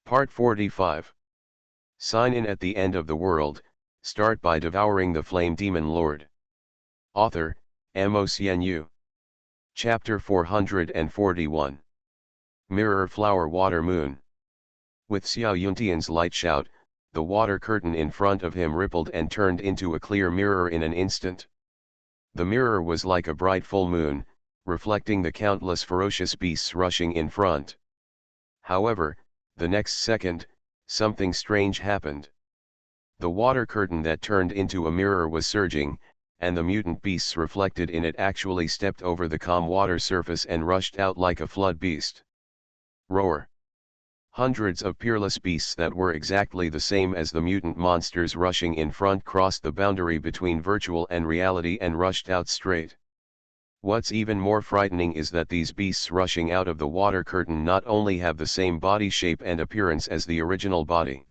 Part 45. Sign in at the end of the world, start by devouring the flame demon lord. Author, Mo. Chapter 441. Mirror Flower Water Moon. With Xiao Yuntian's light shout, the water curtain in front of him rippled and turned into a clear mirror in an instant. The mirror was like a bright full moon, reflecting the countless ferocious beasts rushing in front. However, the next second, something strange happened. The water curtain that turned into a mirror was surging, and the mutant beasts reflected in it actually stepped over the calm water surface and rushed out like a flood beast. Roar! Hundreds of peerless beasts that were exactly the same as the mutant monsters rushing in front crossed the boundary between virtual and reality and rushed out straight. What's even more frightening is that these beasts rushing out of the water curtain not only have the same body shape and appearance as the original body.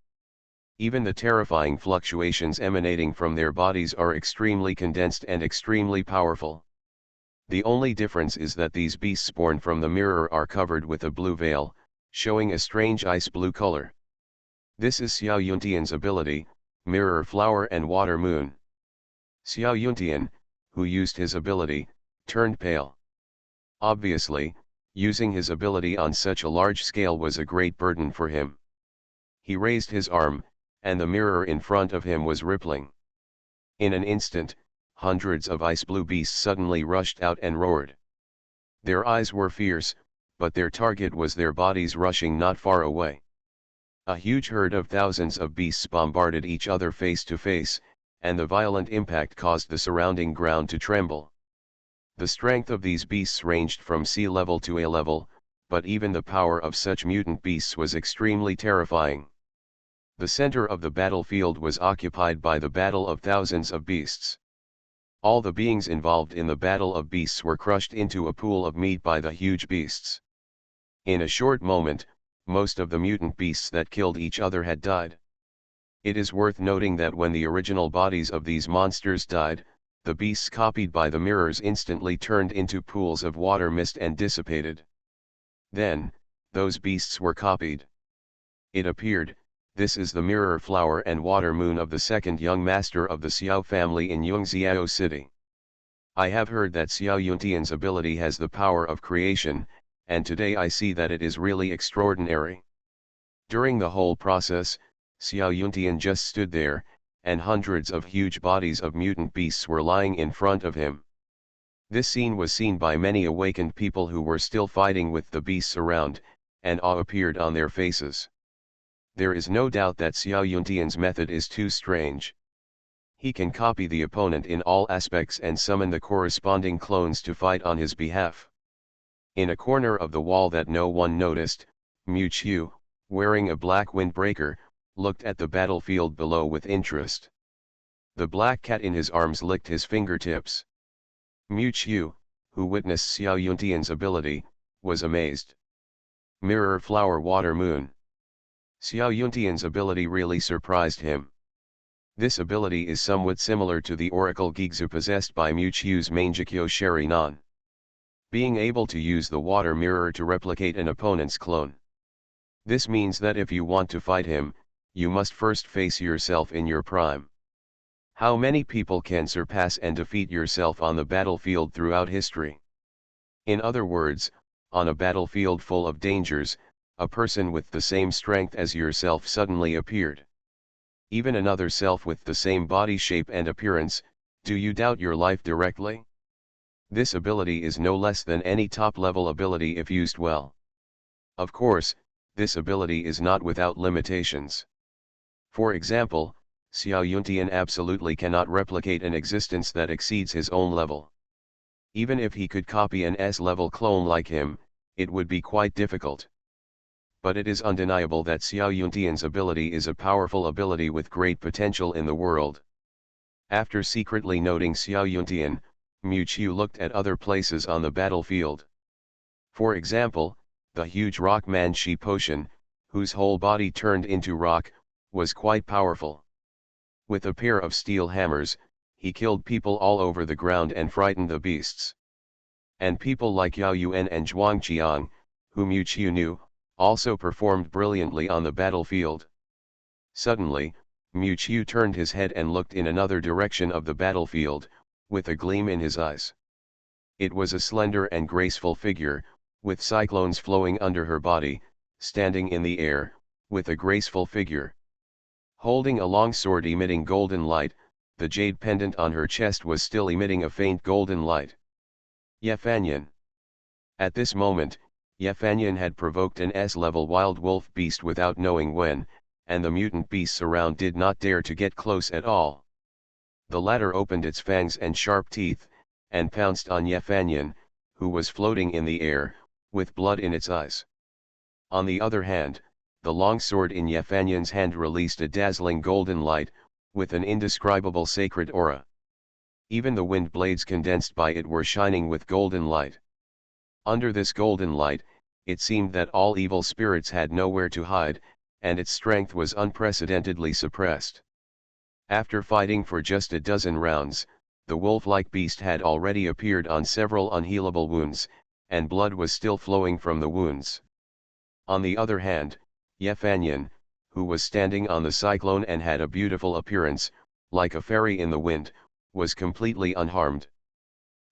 Even the terrifying fluctuations emanating from their bodies are extremely condensed and extremely powerful. The only difference is that these beasts born from the mirror are covered with a blue veil, showing a strange ice blue color. This is Xiao Yuntian's ability, Mirror Flower and Water Moon. Xiao Yuntian, who used his ability, turned pale. Obviously, using his ability on such a large scale was a great burden for him. He raised his arm, and the mirror in front of him was rippling. In an instant, hundreds of ice blue beasts suddenly rushed out and roared. Their eyes were fierce, but their target was their bodies rushing not far away. A huge herd of thousands of beasts bombarded each other face to face, and the violent impact caused the surrounding ground to tremble. The strength of these beasts ranged from sea level to A level, but even the power of such mutant beasts was extremely terrifying. The center of the battlefield was occupied by the battle of thousands of beasts. All the beings involved in the battle of beasts were crushed into a pool of meat by the huge beasts. In a short moment, most of the mutant beasts that killed each other had died. It is worth noting that when the original bodies of these monsters died, the beasts copied by the mirrors instantly turned into pools of water mist and dissipated. Then, those beasts were copied. It appeared, this is the mirror flower and water moon of the second young master of the Xiao family in Yungxiao City. I have heard that Xiao Yuntian's ability has the power of creation, and today I see that it is really extraordinary. During the whole process, Xiao Yuntian just stood there, and hundreds of huge bodies of mutant beasts were lying in front of him. This scene was seen by many awakened people who were still fighting with the beasts around, and awe appeared on their faces. There is no doubt that Xiao Yuntian's method is too strange. He can copy the opponent in all aspects and summon the corresponding clones to fight on his behalf. In a corner of the wall that no one noticed, Mu Qiu, wearing a black windbreaker, looked at the battlefield below with interest. The black cat in his arms licked his fingertips. Mu Qiu, who witnessed Xiao Yuntian's ability, was amazed. Mirror Flower Water Moon. Xiao Yuntian's ability really surprised him. This ability is somewhat similar to the Oracle Gigzu possessed by Mu Qiu's Mangekyo Sherinan. Being able to use the water mirror to replicate an opponent's clone. This means that if you want to fight him, you must first face yourself in your prime. How many people can surpass and defeat yourself on the battlefield throughout history? In other words, on a battlefield full of dangers, a person with the same strength as yourself suddenly appeared. Even another self with the same body shape and appearance, do you doubt your life directly? This ability is no less than any top-level ability if used well. Of course, this ability is not without limitations. For example, Xiao Yuntian absolutely cannot replicate an existence that exceeds his own level. Even if he could copy an S-level clone like him, it would be quite difficult. But it is undeniable that Xiao Yuntian's ability is a powerful ability with great potential in the world. After secretly noting Xiao Yuntian, Mu Qiu looked at other places on the battlefield. For example, the huge rock Manshi potion, whose whole body turned into rock, was quite powerful. With a pair of steel hammers, he killed people all over the ground and frightened the beasts. And people like Yao Yuan and Zhuang Qiang, whom Mu Qiu knew, also performed brilliantly on the battlefield. Suddenly, Mu Qiu turned his head and looked in another direction of the battlefield, with a gleam in his eyes. It was a slender and graceful figure, with cyclones flowing under her body, standing in the air, with a graceful figure. Holding a long sword emitting golden light, the jade pendant on her chest was still emitting a faint golden light. Yefanyan. At this moment, Yefanyan had provoked an S-level wild wolf beast without knowing when, and the mutant beasts around did not dare to get close at all. The latter opened its fangs and sharp teeth, and pounced on Yefanyan, who was floating in the air, with blood in its eyes. On the other hand, the long sword in Yefanyan's hand released a dazzling golden light, with an indescribable sacred aura. Even the wind blades condensed by it were shining with golden light. Under this golden light, it seemed that all evil spirits had nowhere to hide, and its strength was unprecedentedly suppressed. After fighting for just a dozen rounds, the wolf-like beast had already appeared on several unhealable wounds, and blood was still flowing from the wounds. On the other hand, Yefanyan, who was standing on the cyclone and had a beautiful appearance, like a fairy in the wind, was completely unharmed.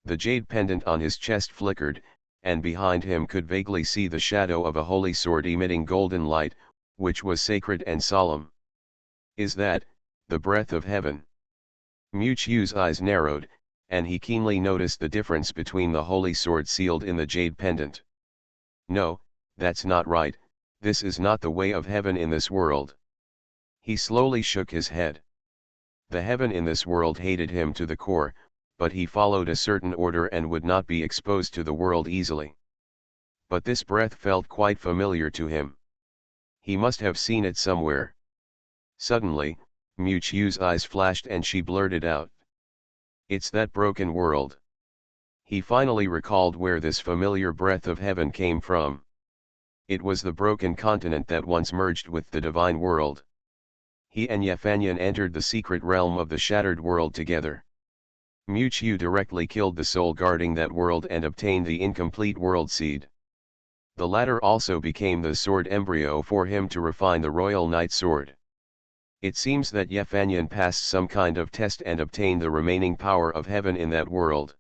The jade pendant on his chest flickered, and behind him could vaguely see the shadow of a holy sword emitting golden light, which was sacred and solemn. Is that the breath of heaven? Mu Qiu's eyes narrowed, and he keenly noticed the difference between the holy sword sealed in the jade pendant. No, that's not right, this is not the way of heaven in this world. He slowly shook his head. The heaven in this world hated him to the core, but he followed a certain order and would not be exposed to the world easily. But this breath felt quite familiar to him. He must have seen it somewhere. Suddenly, Mu Qiu's eyes flashed and she blurted out. It's that broken world. He finally recalled where this familiar breath of heaven came from. It was the broken continent that once merged with the divine world. He and Yefanyan entered the secret realm of the shattered world together. Mu Qiu directly killed the soul guarding that world and obtained the incomplete world seed. The latter also became the sword embryo for him to refine the royal knight sword. It seems that Yefanyan passed some kind of test and obtained the remaining power of heaven in that world.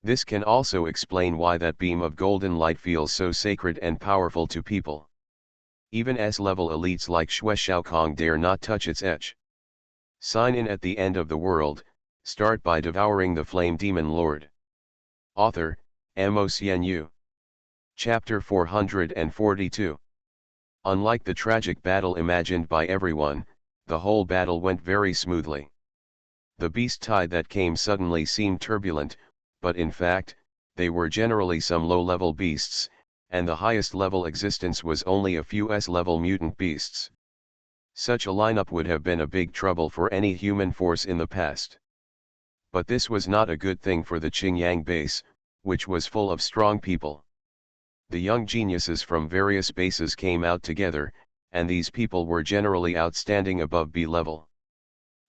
This can also explain why that beam of golden light feels so sacred and powerful to people. Even S-level elites like Xue Xiaokong dare not touch its edge. Sign in at the end of the world, start by devouring the flame demon lord. Author, MaleProtagonist. Chapter 442. Unlike the tragic battle imagined by everyone, the whole battle went very smoothly. The beast tide that came suddenly seemed turbulent, but in fact, they were generally some low-level beasts, and the highest level existence was only a few S-level mutant beasts. Such a lineup would have been a big trouble for any human force in the past. But this was not a good thing for the Qingyang base, which was full of strong people. The young geniuses from various bases came out together, and these people were generally outstanding above B level.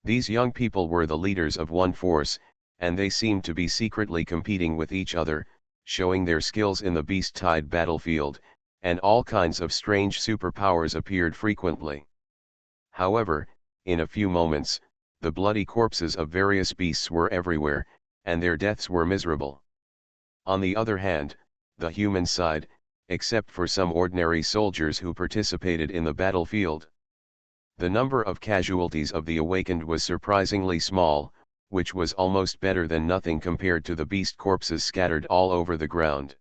These young people were the leaders of one force, and they seemed to be secretly competing with each other, showing their skills in the beast-tide battlefield, and all kinds of strange superpowers appeared frequently. However, in a few moments, the bloody corpses of various beasts were everywhere, and their deaths were miserable. On the other hand, the human side, except for some ordinary soldiers who participated in the battlefield. The number of casualties of the awakened was surprisingly small, which was almost better than nothing compared to the beast corpses scattered all over the ground.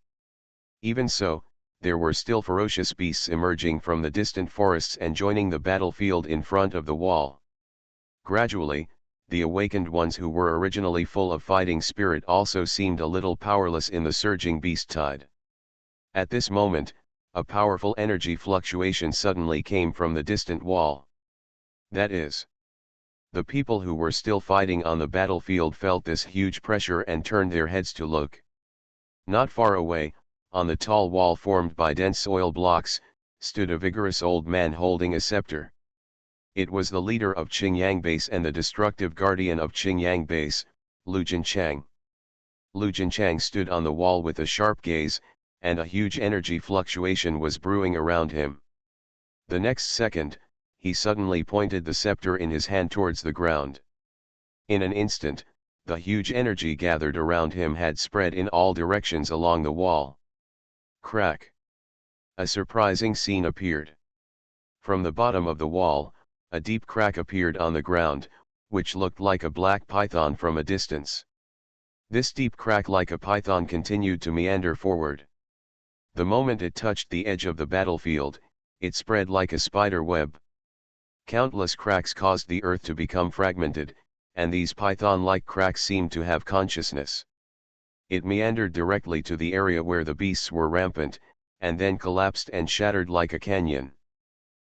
Even so, there were still ferocious beasts emerging from the distant forests and joining the battlefield in front of the wall. Gradually, the awakened ones who were originally full of fighting spirit also seemed a little powerless in the surging beast tide. At this moment, a powerful energy fluctuation suddenly came from the distant wall. That is, the people who were still fighting on the battlefield felt this huge pressure and turned their heads to look. Not far away, on the tall wall formed by dense soil blocks, stood a vigorous old man holding a scepter. It was the leader of Qingyang Base and the destructive guardian of Qingyang Base, Lu Jinchang. Lu Jinchang stood on the wall with a sharp gaze, and a huge energy fluctuation was brewing around him. The next second, he suddenly pointed the scepter in his hand towards the ground. In an instant, the huge energy gathered around him had spread in all directions along the wall. Crack! A surprising scene appeared. From the bottom of the wall, a deep crack appeared on the ground, which looked like a black python from a distance. This deep crack like a python continued to meander forward. The moment it touched the edge of the battlefield, it spread like a spider web. Countless cracks caused the earth to become fragmented, and these python-like cracks seemed to have consciousness. It meandered directly to the area where the beasts were rampant, and then collapsed and shattered like a canyon.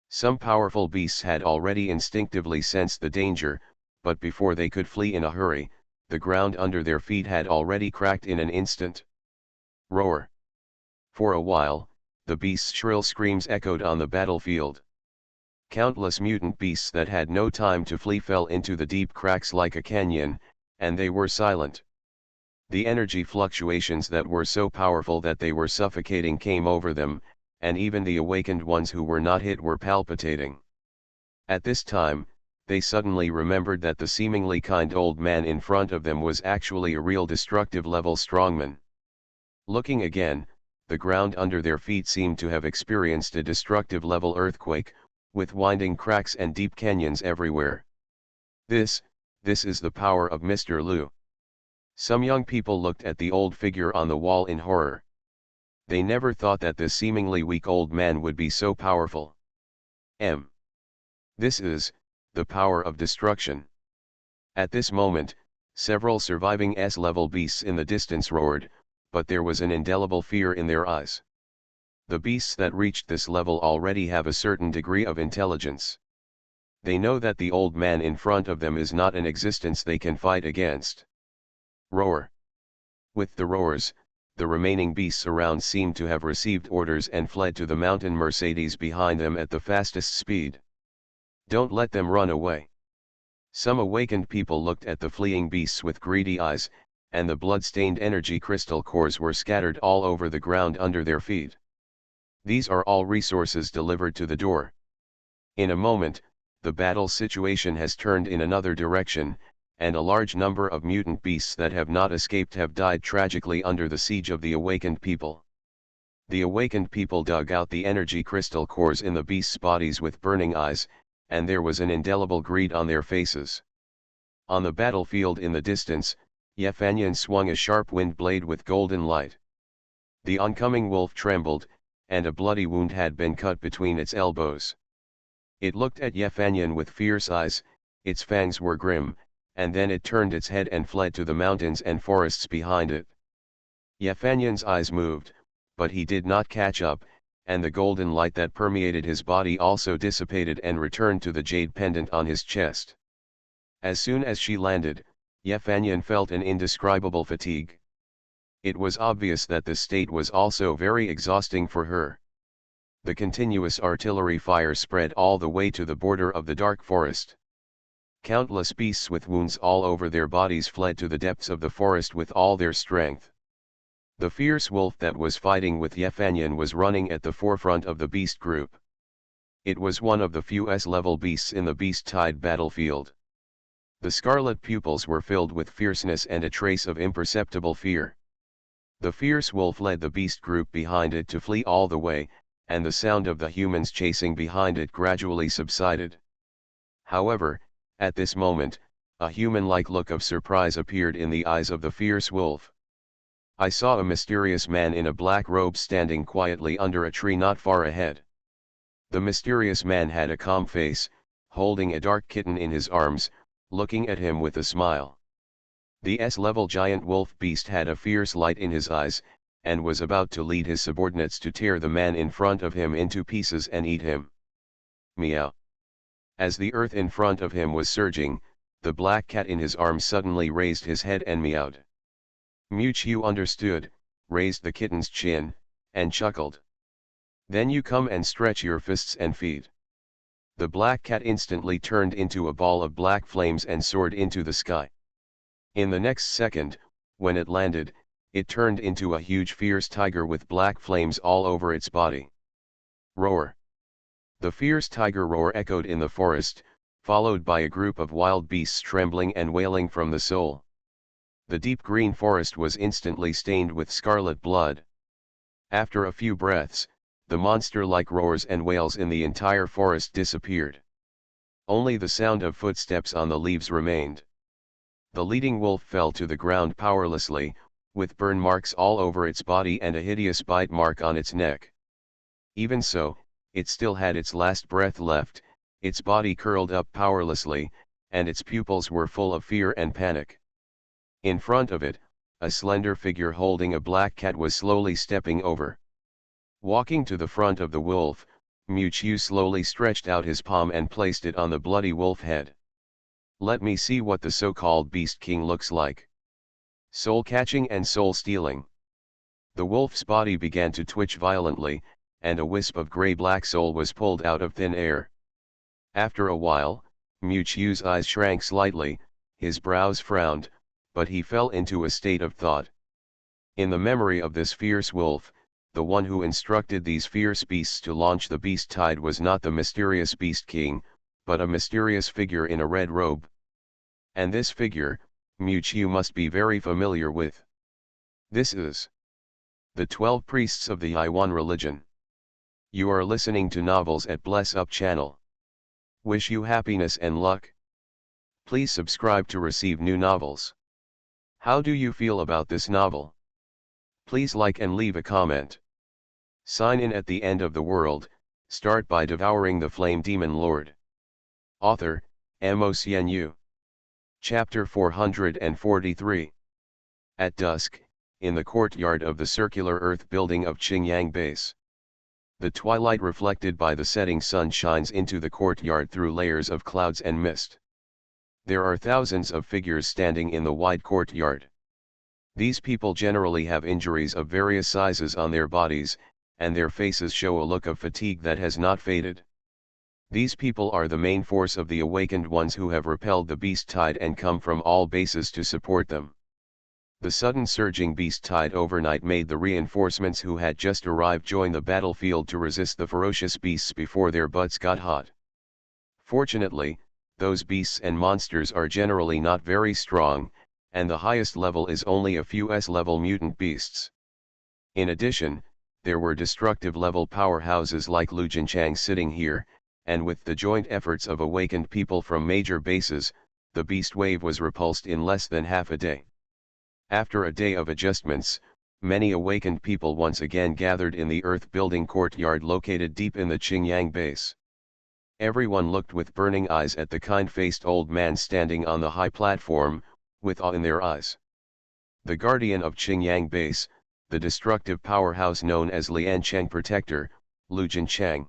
Some powerful beasts had already instinctively sensed the danger, but before they could flee in a hurry, the ground under their feet had already cracked in an instant. Roar! For a while, the beasts' shrill screams echoed on the battlefield. Countless mutant beasts that had no time to flee fell into the deep cracks like a canyon, and they were silent. The energy fluctuations that were so powerful that they were suffocating came over them, and even the awakened ones who were not hit were palpitating. At this time, they suddenly remembered that the seemingly kind old man in front of them was actually a real destructive level strongman. Looking again, the ground under their feet seemed to have experienced a destructive level earthquake, with winding cracks and deep canyons everywhere. This is the power of Mr. Liu. Some young people looked at the old figure on the wall in horror. They never thought that this seemingly weak old man would be so powerful. This is the power of destruction. At this moment, several surviving S-level beasts in the distance roared, but there was an indelible fear in their eyes. The beasts that reached this level already have a certain degree of intelligence. They know that the old man in front of them is not an existence they can fight against. Roar! With the roars, the remaining beasts around seemed to have received orders and fled to the mountain Mercedes behind them at the fastest speed. Don't let them run away. Some awakened people looked at the fleeing beasts with greedy eyes, and the blood-stained energy crystal cores were scattered all over the ground under their feet. These are all resources delivered to the door. In a moment, the battle situation has turned in another direction, and a large number of mutant beasts that have not escaped have died tragically under the siege of the awakened people. The awakened people dug out the energy crystal cores in the beasts' bodies with burning eyes, and there was an indelible greed on their faces. On the battlefield in the distance, Yefanyan swung a sharp wind blade with golden light. The oncoming wolf trembled, and a bloody wound had been cut between its elbows. It looked at Yefanyan with fierce eyes, its fangs were grim, and then it turned its head and fled to the mountains and forests behind it. Yefanyan's eyes moved, but he did not catch up, and the golden light that permeated his body also dissipated and returned to the jade pendant on his chest. As soon as she landed, Yefanyan felt an indescribable fatigue. It was obvious that the state was also very exhausting for her. The continuous artillery fire spread all the way to the border of the dark forest. Countless beasts with wounds all over their bodies fled to the depths of the forest with all their strength. The fierce wolf that was fighting with Yefanyan was running at the forefront of the beast group. It was one of the few S-level beasts in the beast-tide battlefield. The scarlet pupils were filled with fierceness and a trace of imperceptible fear. The fierce wolf led the beast group behind it to flee all the way, and the sound of the humans chasing behind it gradually subsided. However, at this moment, a human-like look of surprise appeared in the eyes of the fierce wolf. I saw a mysterious man in a black robe standing quietly under a tree not far ahead. The mysterious man had a calm face, holding a dark kitten in his arms, looking at him with a smile. The S-level giant wolf beast had a fierce light in his eyes, and was about to lead his subordinates to tear the man in front of him into pieces and eat him. Meow. As the earth in front of him was surging, the black cat in his arms suddenly raised his head and meowed. Mewtwo understood, raised the kitten's chin, and chuckled. Then you come and stretch your fists and feet. The black cat instantly turned into a ball of black flames and soared into the sky. In the next second, when it landed, it turned into a huge fierce tiger with black flames all over its body. Roar! The fierce tiger roar echoed in the forest, followed by a group of wild beasts trembling and wailing from the soul. The deep green forest was instantly stained with scarlet blood. After a few breaths, the monster-like roars and wails in the entire forest disappeared. Only the sound of footsteps on the leaves remained. The leading wolf fell to the ground powerlessly, with burn marks all over its body and a hideous bite mark on its neck. Even so, it still had its last breath left, its body curled up powerlessly, and its pupils were full of fear and panic. In front of it, a slender figure holding a black cat was slowly stepping over. Walking to the front of the wolf, Mewtwo slowly stretched out his palm and placed it on the bloody wolf head. Let me see what the so-called Beast King looks like. Soul catching and soul stealing. The wolf's body began to twitch violently, and a wisp of gray-black soul was pulled out of thin air. After a while, Mewtwo's eyes shrank slightly, his brows frowned, but he fell into a state of thought. In the memory of this fierce wolf, the one who instructed these fierce beasts to launch the beast tide was not the mysterious Beast King, but a mysterious figure in a red robe. And this figure, Mewtwo must be very familiar with. This is the 12 priests of the Iwan religion. You are listening to Novels at Bless Up channel. Wish you happiness and luck. Please subscribe to receive new novels. How do you feel about this novel? Please like and leave a comment. Sign in at the end of the world, start by devouring the flame demon lord. Author, MaleProtagonist. Chapter 443. At dusk, in the courtyard of the circular earth building of Qingyang Base. The twilight reflected by the setting sun shines into the courtyard through layers of clouds and mist. There are thousands of figures standing in the wide courtyard. These people generally have injuries of various sizes on their bodies, and their faces show a look of fatigue that has not faded. These people are the main force of the awakened ones who have repelled the beast tide and come from all bases to support them. The sudden surging beast tide overnight made the reinforcements who had just arrived join the battlefield to resist the ferocious beasts before their butts got hot. Fortunately, those beasts and monsters are generally not very strong, and the highest level is only a few S-level mutant beasts. In addition, there were destructive level powerhouses like Lu Jinchang sitting here, and with the joint efforts of awakened people from major bases, the beast wave was repulsed in less than half a day. After a day of adjustments, many awakened people once again gathered in the earth-building courtyard located deep in the Qingyang base. Everyone looked with burning eyes at the kind-faced old man standing on the high platform, with awe in their eyes. The guardian of Qingyang base, the destructive powerhouse known as Liancheng Protector, Lu Jinchang.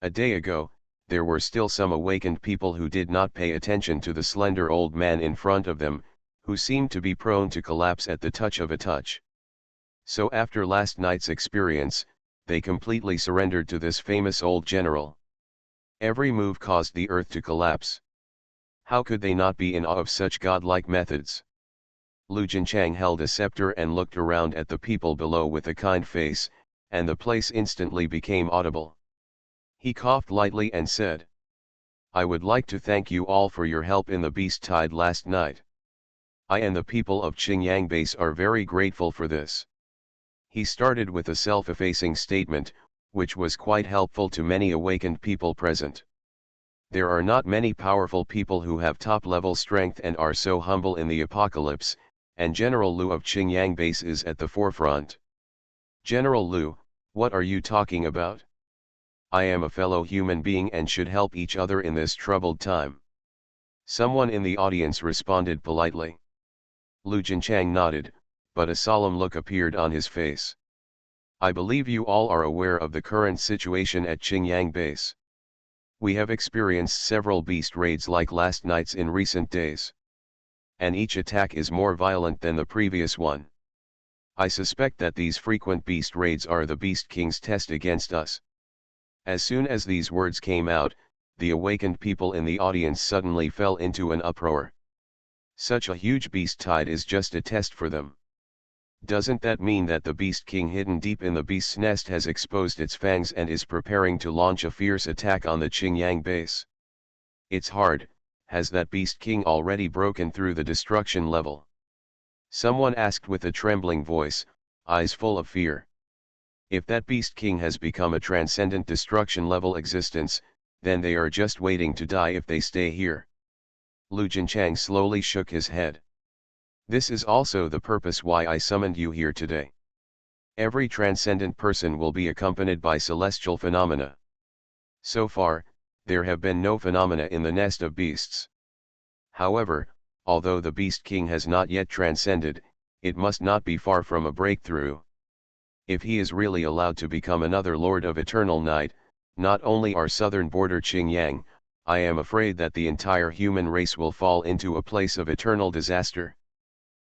A day ago, there were still some awakened people who did not pay attention to the slender old man in front of them, who seemed to be prone to collapse at the touch of a touch. So after last night's experience, they completely surrendered to this famous old general. Every move caused the earth to collapse. How could they not be in awe of such godlike methods? Lu Jinchang held a scepter and looked around at the people below with a kind face, and the place instantly became audible. He coughed lightly and said, "I would like to thank you all for your help in the beast tide last night. I and the people of Qingyang base are very grateful for this." He started with a self-effacing statement, which was quite helpful to many awakened people present. There are not many powerful people who have top-level strength and are so humble in the apocalypse, and General Lu of Qingyang base is at the forefront. "General Lu, what are you talking about? I am a fellow human being and should help each other in this troubled time." Someone in the audience responded politely. Lu Jinchang nodded, but a solemn look appeared on his face. "I believe you all are aware of the current situation at Qingyang base. We have experienced several beast raids like last night's in recent days. And each attack is more violent than the previous one. I suspect that these frequent beast raids are the Beast King's test against us." As soon as these words came out, the awakened people in the audience suddenly fell into an uproar. Such a huge beast tide is just a test for them. Doesn't that mean that the Beast King hidden deep in the beast's nest has exposed its fangs and is preparing to launch a fierce attack on the Qingyang base? It's hard, has that Beast King already broken through the destruction level? Someone asked with a trembling voice, eyes full of fear. If that Beast King has become a transcendent destruction level existence, then they are just waiting to die if they stay here. Lu Jinchang slowly shook his head. This is also the purpose why I summoned you here today. Every transcendent person will be accompanied by celestial phenomena. So far, there have been no phenomena in the nest of beasts. However, although the Beast King has not yet transcended, it must not be far from a breakthrough. If he is really allowed to become another Lord of Eternal Night, not only our southern border Qingyang, I am afraid that the entire human race will fall into a place of eternal disaster.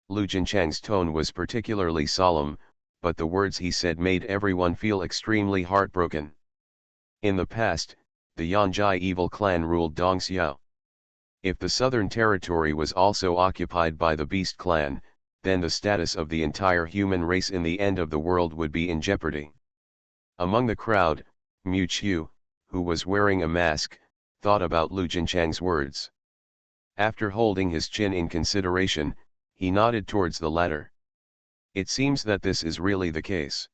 Lu Jinchang's tone was particularly solemn, but the words he said made everyone feel extremely heartbroken. In the past, the Yanjai evil clan ruled Dongxiao. If the southern territory was also occupied by the Beast clan, then the status of the entire human race in the end of the world would be in jeopardy. Among the crowd, Mu Qiu, who was wearing a mask, thought about Lu Jinchang's words. After holding his chin in consideration, he nodded towards the latter. It seems that this is really the case.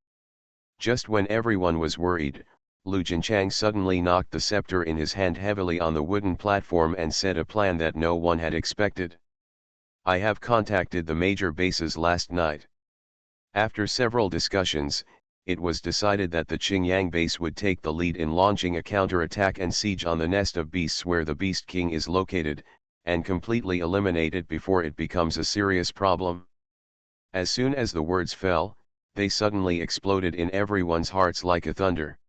Just when everyone was worried, Lu Jinchang suddenly knocked the scepter in his hand heavily on the wooden platform and said a plan that no one had expected. I have contacted the major bases last night. After several discussions, it was decided that the Qingyang base would take the lead in launching a counterattack and siege on the nest of beasts where the Beast King is located, and completely eliminate it before it becomes a serious problem. As soon as the words fell, they suddenly exploded in everyone's hearts like a thunder.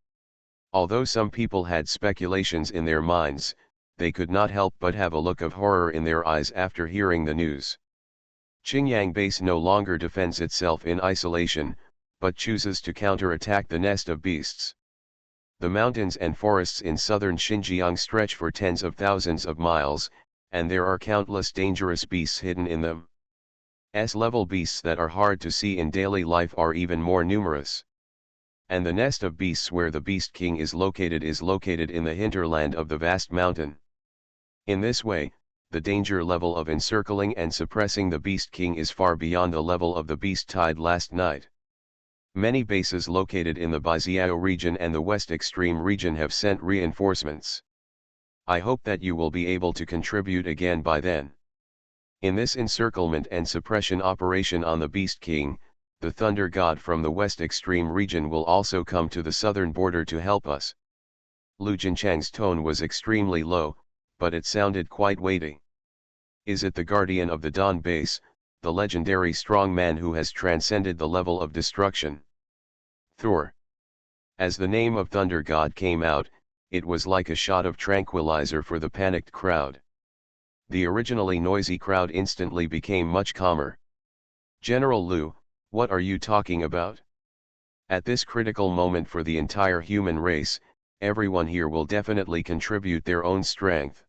Although some people had speculations in their minds, they could not help but have a look of horror in their eyes after hearing the news. Qingyang base no longer defends itself in isolation, but chooses to counterattack the nest of beasts. The mountains and forests in southern Xinjiang stretch for tens of thousands of miles, and there are countless dangerous beasts hidden in them. S-level beasts that are hard to see in daily life are even more numerous. And the nest of beasts where the Beast King is located in the hinterland of the vast mountain. In this way, the danger level of encircling and suppressing the Beast King is far beyond the level of the beast tide last night. Many bases located in the Baiziao region and the West Extreme region have sent reinforcements. I hope that you will be able to contribute again by then. In this encirclement and suppression operation on the Beast King, the Thunder God from the West Extreme region will also come to the southern border to help us. Lu Jinchang's tone was extremely low, but it sounded quite weighty. Is it the guardian of the Dawn base, the legendary strong man who has transcended the level of destruction? Thor. As the name of Thunder God came out, it was like a shot of tranquilizer for the panicked crowd. The originally noisy crowd instantly became much calmer. General Lu, what are you talking about? At this critical moment for the entire human race, everyone here will definitely contribute their own strength.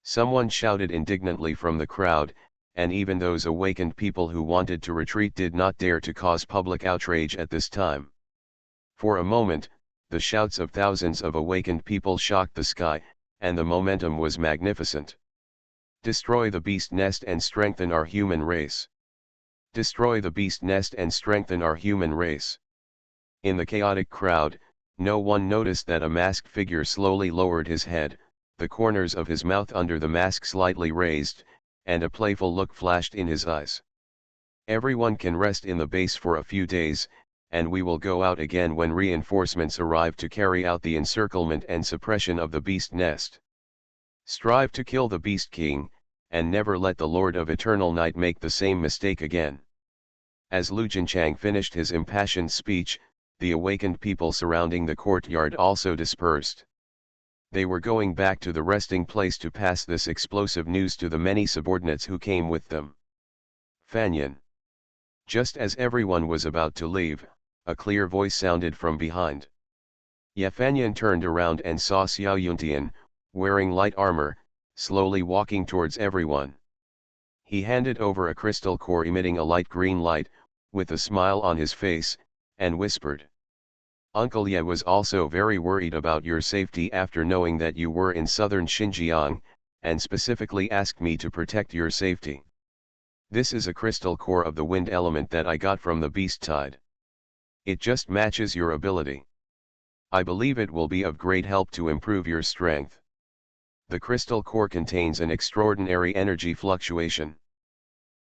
Someone shouted indignantly from the crowd, and even those awakened people who wanted to retreat did not dare to cause public outrage at this time. For a moment, the shouts of thousands of awakened people shocked the sky, and the momentum was magnificent. Destroy the beast nest and strengthen our human race. Destroy the beast nest and strengthen our human race. In the chaotic crowd, no one noticed that a masked figure slowly lowered his head, the corners of his mouth under the mask slightly raised, and a playful look flashed in his eyes. Everyone can rest in the base for a few days, and we will go out again when reinforcements arrive to carry out the encirclement and suppression of the beast nest. Strive to kill the Beast King, and never let the Lord of Eternal Night make the same mistake again. As Lu Jinchang finished his impassioned speech, the awakened people surrounding the courtyard also dispersed. They were going back to the resting place to pass this explosive news to the many subordinates who came with them. Fanyan. Just as everyone was about to leave, a clear voice sounded from behind. Fanyan turned around and saw Xiao Yuntian, wearing light armor, slowly walking towards everyone. He handed over a crystal core emitting a light green light, with a smile on his face, and whispered. Uncle Ye was also very worried about your safety after knowing that you were in southern Xinjiang, and specifically asked me to protect your safety. This is a crystal core of the wind element that I got from the beast tide. It just matches your ability. I believe it will be of great help to improve your strength. The crystal core contains an extraordinary energy fluctuation.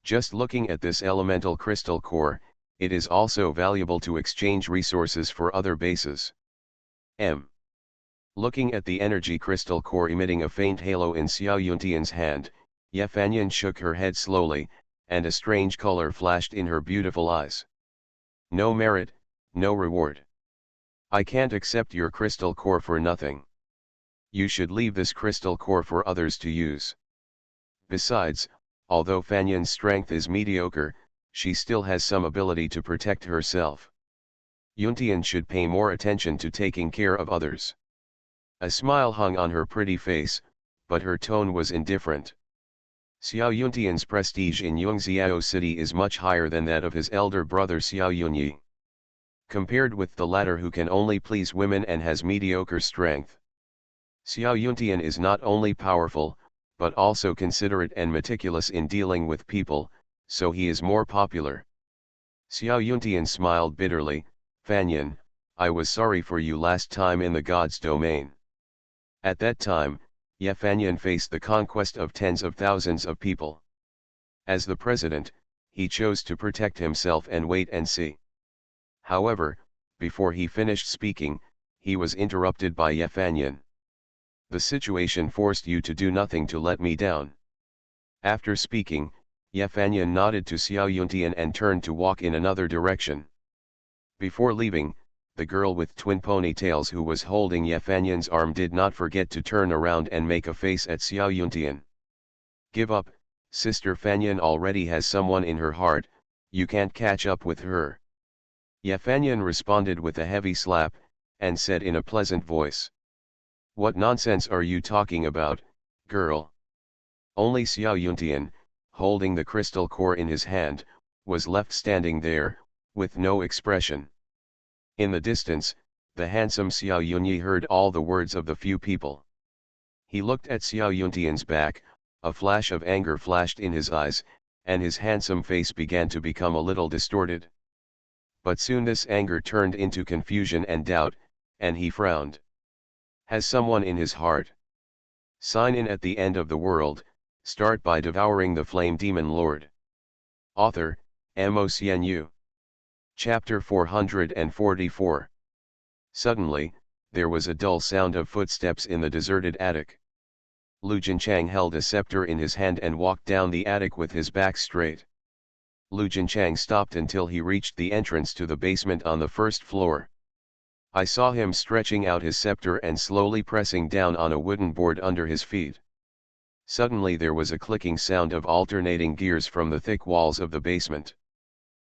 Just looking at this elemental crystal core, it is also valuable to exchange resources for other bases. Looking at the energy crystal core emitting a faint halo in Xiao Yuntian's hand, Ye Fanyan shook her head slowly, and a strange color flashed in her beautiful eyes. No merit, no reward. I can't accept your crystal core for nothing. You should leave this crystal core for others to use. Besides, although Fanyan's strength is mediocre, she still has some ability to protect herself. Yuntian should pay more attention to taking care of others. A smile hung on her pretty face, but her tone was indifferent. Xiao Yuntian's prestige in Yungziao City is much higher than that of his elder brother Xiao Yunyi. Compared with the latter, who can only please women and has mediocre strength, Xiao Yuntian is not only powerful, but also considerate and meticulous in dealing with people, so he is more popular. Xiao Yuntian smiled bitterly. Fanyan, I was sorry for you last time in the god's domain. At that time, Ye Fanyan faced the conquest of tens of thousands of people. As the president, he chose to protect himself and wait and see. However, before he finished speaking, he was interrupted by Ye Fanyan. The situation forced you to do nothing to let me down. After speaking, Ye Fanyan nodded to Xiao Yuntian and turned to walk in another direction. Before leaving, the girl with twin ponytails who was holding Ye Fanyan's arm did not forget to turn around and make a face at Xiao Yuntian. Give up, Sister Fanyan already has someone in her heart, you can't catch up with her. Ye Fanyan responded with a heavy slap, and said in a pleasant voice. What nonsense are you talking about, girl? Only Xiao Yuntian, holding the crystal core in his hand, was left standing there, with no expression. In the distance, the handsome Xiao Yunyi heard all the words of the few people. He looked at Xiao Yuntian's back, a flash of anger flashed in his eyes, and his handsome face began to become a little distorted. But soon this anger turned into confusion and doubt, and he frowned. Has someone in his heart? Sign in at the end of the world, start by devouring the flame demon lord. Author, MOCNU. Chapter 444. Suddenly, there was a dull sound of footsteps in the deserted attic. Lu Jinchang held a scepter in his hand and walked down the attic with his back straight. Lu Jinchang stopped until he reached the entrance to the basement on the first floor. I saw him stretching out his scepter and slowly pressing down on a wooden board under his feet. Suddenly there was a clicking sound of alternating gears from the thick walls of the basement.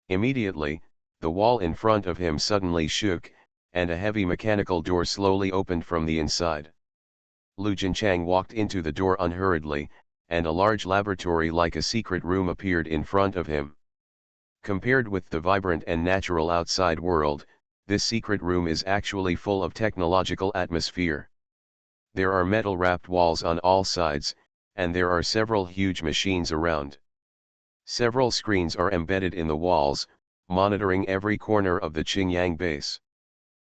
Immediately, the wall in front of him suddenly shook, and a heavy mechanical door slowly opened from the inside. Lu Jinchang walked into the door unhurriedly, and a large laboratory like a secret room appeared in front of him. Compared with the vibrant and natural outside world, this secret room is actually full of technological atmosphere. There are metal-wrapped walls on all sides, and there are several huge machines around. Several screens are embedded in the walls, monitoring every corner of the Qingyang base.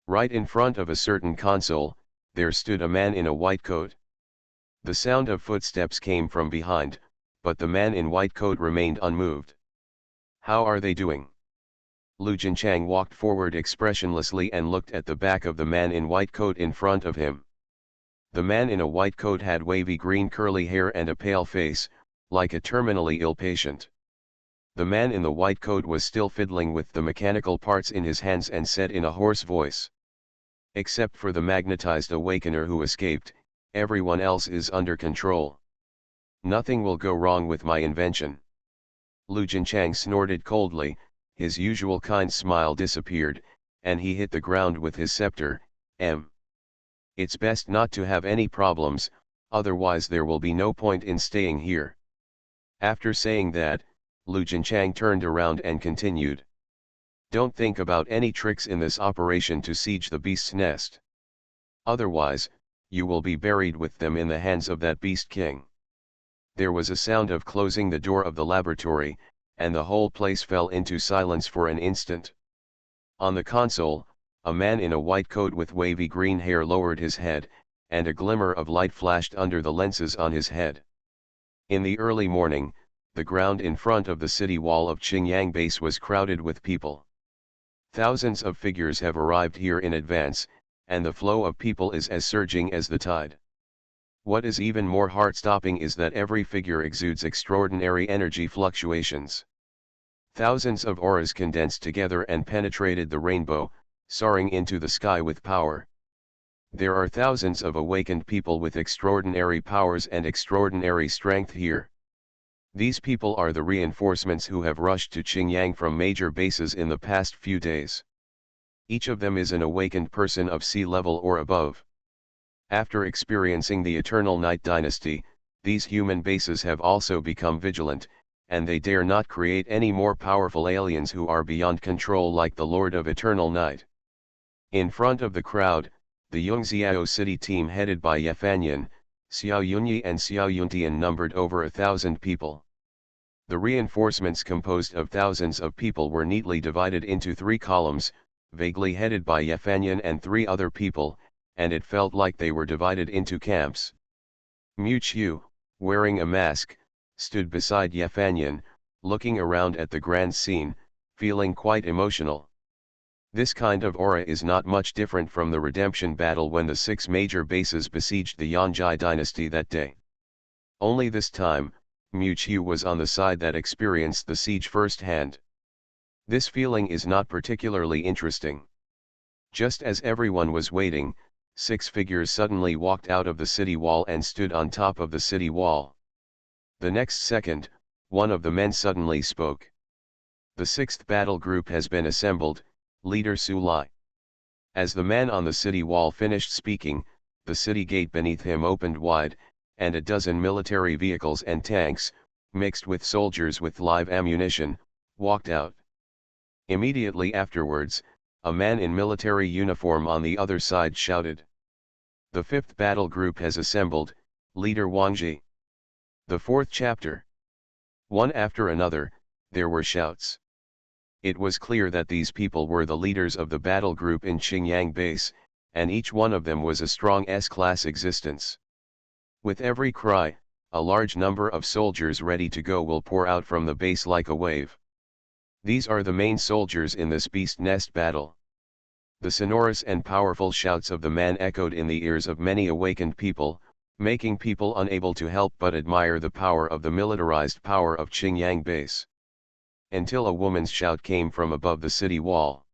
Right in front of a certain console, there stood a man in a white coat. The sound of footsteps came from behind, but the man in white coat remained unmoved. How are they doing? Lu Jinchang walked forward expressionlessly and looked at the back of the man in white coat in front of him. The man in a white coat had wavy green curly hair and a pale face, like a terminally ill patient. The man in the white coat was still fiddling with the mechanical parts in his hands and said in a hoarse voice. Except for the magnetized awakener who escaped, everyone else is under control. Nothing will go wrong with my invention. Lu Jinchang snorted coldly, his usual kind smile disappeared, and he hit the ground with his scepter. It's best not to have any problems, otherwise there will be no point in staying here. After saying that, Lu Jinchang turned around and continued. Don't think about any tricks in this operation to siege the beast's nest. Otherwise, you will be buried with them in the hands of that beast king. There was a sound of closing the door of the laboratory, and the whole place fell into silence for an instant. On the console, a man in a white coat with wavy green hair lowered his head, and a glimmer of light flashed under the lenses on his head. In the early morning, the ground in front of the city wall of Qingyang base was crowded with people. Thousands of figures have arrived here in advance, and the flow of people is as surging as the tide. What is even more heart-stopping is that every figure exudes extraordinary energy fluctuations. Thousands of auras condensed together and penetrated the rainbow, soaring into the sky with power. There are thousands of awakened people with extraordinary powers and extraordinary strength here. These people are the reinforcements who have rushed to Qingyang from major bases in the past few days. Each of them is an awakened person of sea level or above. After experiencing the Eternal Night Dynasty, these human bases have also become vigilant, and they dare not create any more powerful aliens who are beyond control like the Lord of Eternal Night. In front of the crowd, the Yongxiao city team headed by Yefanyan, Xiao Yunyi and Xiao Yuntian numbered over 1,000 people. The reinforcements composed of thousands of people were neatly divided into 3 columns, vaguely headed by Yefanyan and 3 other people, and it felt like they were divided into camps. Mu Qiu, wearing a mask, stood beside Yefanyan, looking around at the grand scene, feeling quite emotional. This kind of aura is not much different from the redemption battle when the 6 major bases besieged the Yanjai dynasty that day. Only this time, Mu Qiu was on the side that experienced the siege firsthand. This feeling is not particularly interesting. Just as everyone was waiting, 6 figures suddenly walked out of the city wall and stood on top of the city wall. The next second, one of the men suddenly spoke. The 6th battle group has been assembled, Leader Su Lai. As the man on the city wall finished speaking, the city gate beneath him opened wide, and a dozen military vehicles and tanks, mixed with soldiers with live ammunition, walked out. Immediately afterwards, a man in military uniform on the other side shouted. The 5th battle group has assembled, Leader Wang Ji. The 4th chapter. One after another, there were shouts. It was clear that these people were the leaders of the battle group in Qingyang base, and each one of them was a strong S-class existence. With every cry, a large number of soldiers ready to go will pour out from the base like a wave. These are the main soldiers in this beast nest battle. The sonorous and powerful shouts of the man echoed in the ears of many awakened people, making people unable to help but admire the power of the militarized power of Qingyang base. Until a woman's shout came from above the city wall.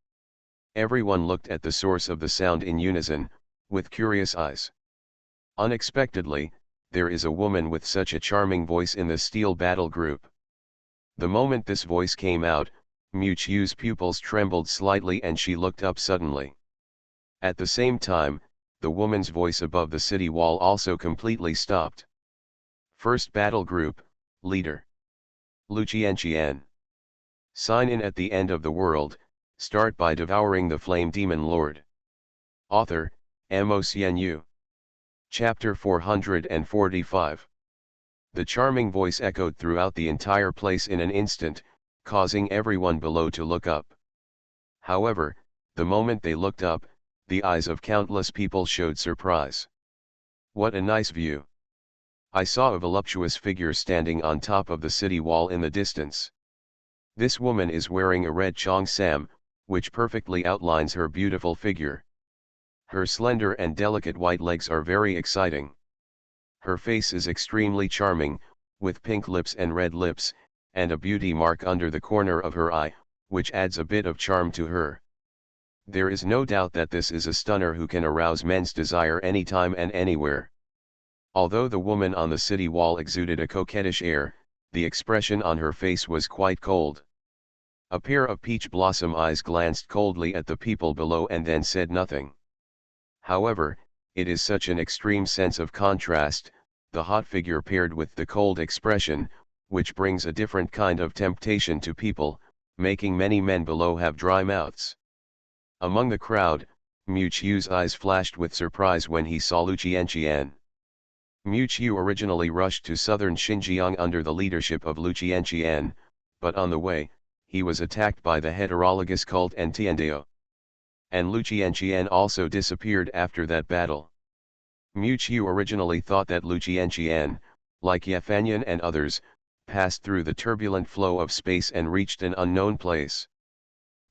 Everyone looked at the source of the sound in unison, with curious eyes. Unexpectedly, there is a woman with such a charming voice in the steel battle group. The moment this voice came out, Mu Qiu's pupils trembled slightly and she looked up suddenly. At the same time, the woman's voice above the city wall also completely stopped. 1st battle group, Leader Lu Qianqian. Sign in at the end of the world, start by devouring the flame demon lord. Author, MaleProtagonist. Chapter 445. The charming voice echoed throughout the entire place in an instant, causing everyone below to look up. However, the moment they looked up, the eyes of countless people showed surprise. What a nice view! I saw a voluptuous figure standing on top of the city wall in the distance. This woman is wearing a red cheongsam, which perfectly outlines her beautiful figure. Her slender and delicate white legs are very exciting. Her face is extremely charming, with pink lips and red lips, and a beauty mark under the corner of her eye, which adds a bit of charm to her. There is no doubt that this is a stunner who can arouse men's desire anytime and anywhere. Although the woman on the city wall exuded a coquettish air, the expression on her face was quite cold. A pair of peach blossom eyes glanced coldly at the people below and then said nothing. However, it is such an extreme sense of contrast, the hot figure paired with the cold expression, which brings a different kind of temptation to people, making many men below have dry mouths. Among the crowd, Mu Chiu's eyes flashed with surprise when he saw Lu Qianqian. Mu Chiu originally rushed to southern Xinjiang under the leadership of Lu Qianqian, but on the way, he was attacked by the heterologous cult and Tiandao. And Lu Qianqian also disappeared after that battle. Mu Chiu originally thought that Lu Qianqian, like Yefanyan and others, passed through the turbulent flow of space and reached an unknown place.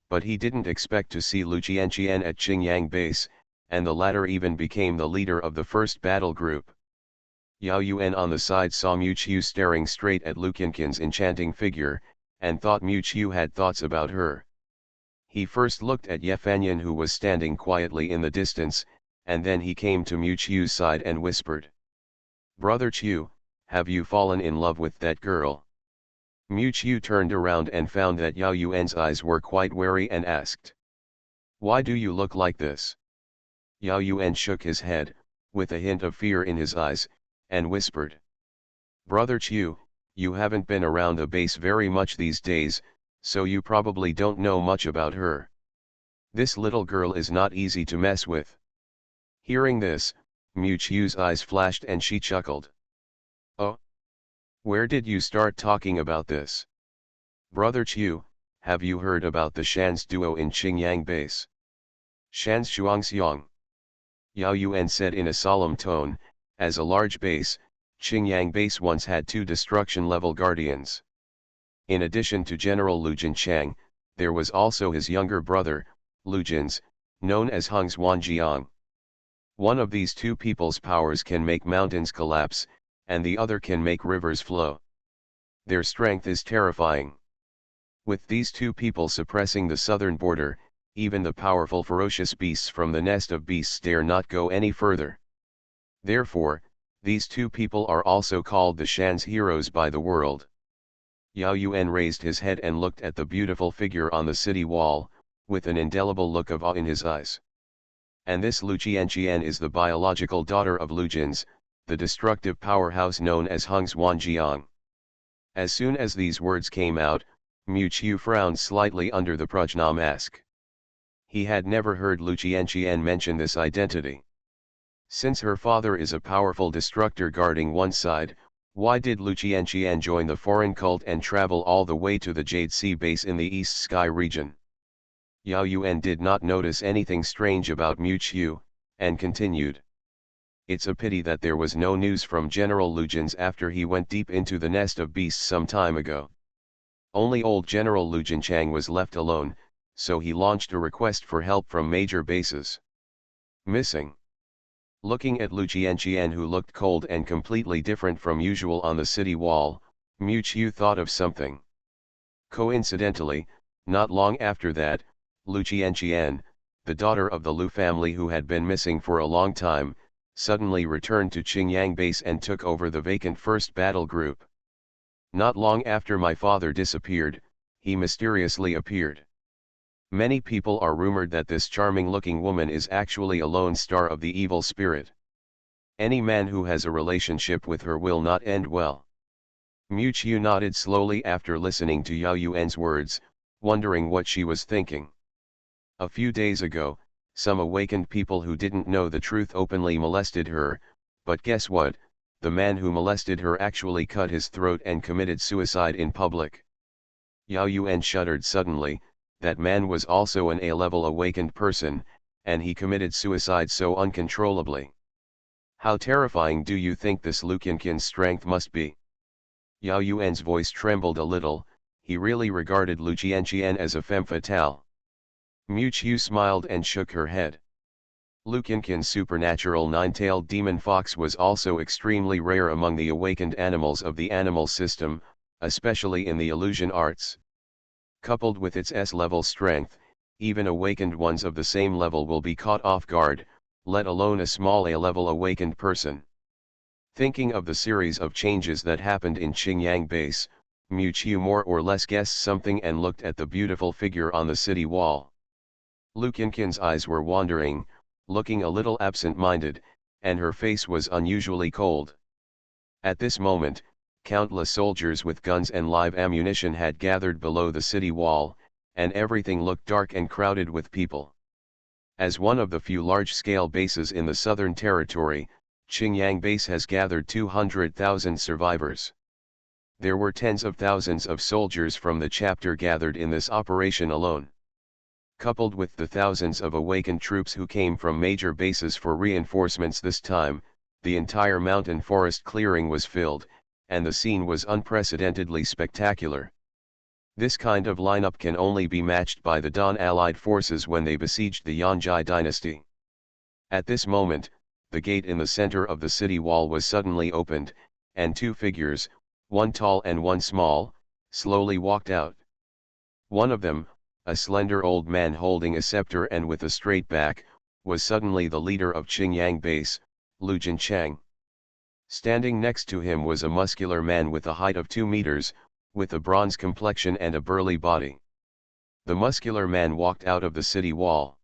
But he didn't expect to see Lu Qianqian at Qingyang base, and the latter even became the leader of the first battle group. Yao Yuan on the side saw Mu Chiu staring straight at Lu Qianqian's enchanting figure, and thought Mu Chiu had thoughts about her. He first looked at Yefanyan who was standing quietly in the distance, and then he came to Mu Chiu's side and whispered, "Brother Chiu, have you fallen in love with that girl?" Mu Chiu turned around and found that Yao Yuan's eyes were quite wary and asked, "Why do you look like this?" Yao Yuan shook his head, with a hint of fear in his eyes, and whispered, "Brother Chiu, you haven't been around the base very much these days, so you probably don't know much about her. This little girl is not easy to mess with." Hearing this, Mu Chiu's eyes flashed and she chuckled. "Oh? Where did you start talking about this? Brother Chiu, have you heard about the Shan's duo in Qingyang base?" "Shan's Shuangxiang," Yao Yuan said in a solemn tone. As a large base, Qingyang base once had 2 destruction-level guardians. In addition to General Lu Jinchang, there was also his younger brother, Lu Jins, known as Hung Zhuanjiang. One of these 2 people's powers can make mountains collapse, and the other can make rivers flow. Their strength is terrifying. With these 2 people suppressing the southern border, even the powerful ferocious beasts from the nest of beasts dare not go any further. Therefore, these 2 people are also called the Shan's heroes by the world. Yao Yuan raised his head and looked at the beautiful figure on the city wall, with an indelible look of awe in his eyes. And this Lu Qianqian is the biological daughter of Lu Jins, the destructive powerhouse known as Hung Zhuanjiang. As soon as these words came out, Mu Chiu frowned slightly under the Prajna mask. He had never heard Lu Qianqian mention this identity. Since her father is a powerful destructor guarding one side, why did Lu Qianqian join the foreign cult and travel all the way to the Jade Sea base in the East Sky region? Yao Yuan did not notice anything strange about Mu Chiu, and continued. "It's a pity that there was no news from General Lu Jins after he went deep into the nest of beasts some time ago. Only old General Lu Jinchang was left alone, so he launched a request for help from major bases. Missing." Looking at Lu Qianqian who looked cold and completely different from usual on the city wall, Mu Chiu thought of something. Coincidentally, not long after that, Lu Qianqian, the daughter of the Lu family who had been missing for a long time, suddenly returned to Qingyang base and took over the vacant first battle group. Not long after my father disappeared, he mysteriously appeared. Many people are rumored that this charming-looking woman is actually a lone star of the evil spirit. Any man who has a relationship with her will not end well. Mu Chiu nodded slowly after listening to Yao Yuan's words, wondering what she was thinking. A few days ago, some awakened people who didn't know the truth openly molested her, but guess what, the man who molested her actually cut his throat and committed suicide in public. Yao Yuan shuddered suddenly. That man was also an A-level awakened person, and he committed suicide so uncontrollably. How terrifying do you think this Lu Qianqian's strength must be? Yao Yuan's voice trembled a little. He really regarded Lu Qianqian as a femme fatale. Mu Chiu smiled and shook her head. Lu Qianqian's supernatural 9-tailed demon fox was also extremely rare among the awakened animals of the animal system, especially in the illusion arts. Coupled with its S-level strength, even awakened ones of the same level will be caught off guard, let alone a small A-level awakened person. Thinking of the series of changes that happened in Qingyang base, Mu Chiu more or less guessed something and looked at the beautiful figure on the city wall. Lu Qianqian's eyes were wandering, looking a little absent-minded, and her face was unusually cold. At this moment, Countless soldiers with guns and live ammunition had gathered below the city wall, and everything looked dark and crowded with people. As one of the few large-scale bases in the Southern Territory, Qingyang Base has gathered 200,000 survivors. There were tens of thousands of soldiers from the chapter gathered in this operation alone. Coupled with the thousands of awakened troops who came from major bases for reinforcements this time, the entire mountain forest clearing was filled, and the scene was unprecedentedly spectacular. This kind of lineup can only be matched by the Dan allied forces when they besieged the Yanji dynasty. At this moment, the gate in the center of the city wall was suddenly opened, and two figures, one tall and one small, slowly walked out. One of them, a slender old man holding a scepter and with a straight back, was suddenly the leader of Qingyang Base, Lu Jinchang. Standing next to him was a muscular man with a height of 2 meters, with a bronze complexion and a burly body. The muscular man walked out of the city wall.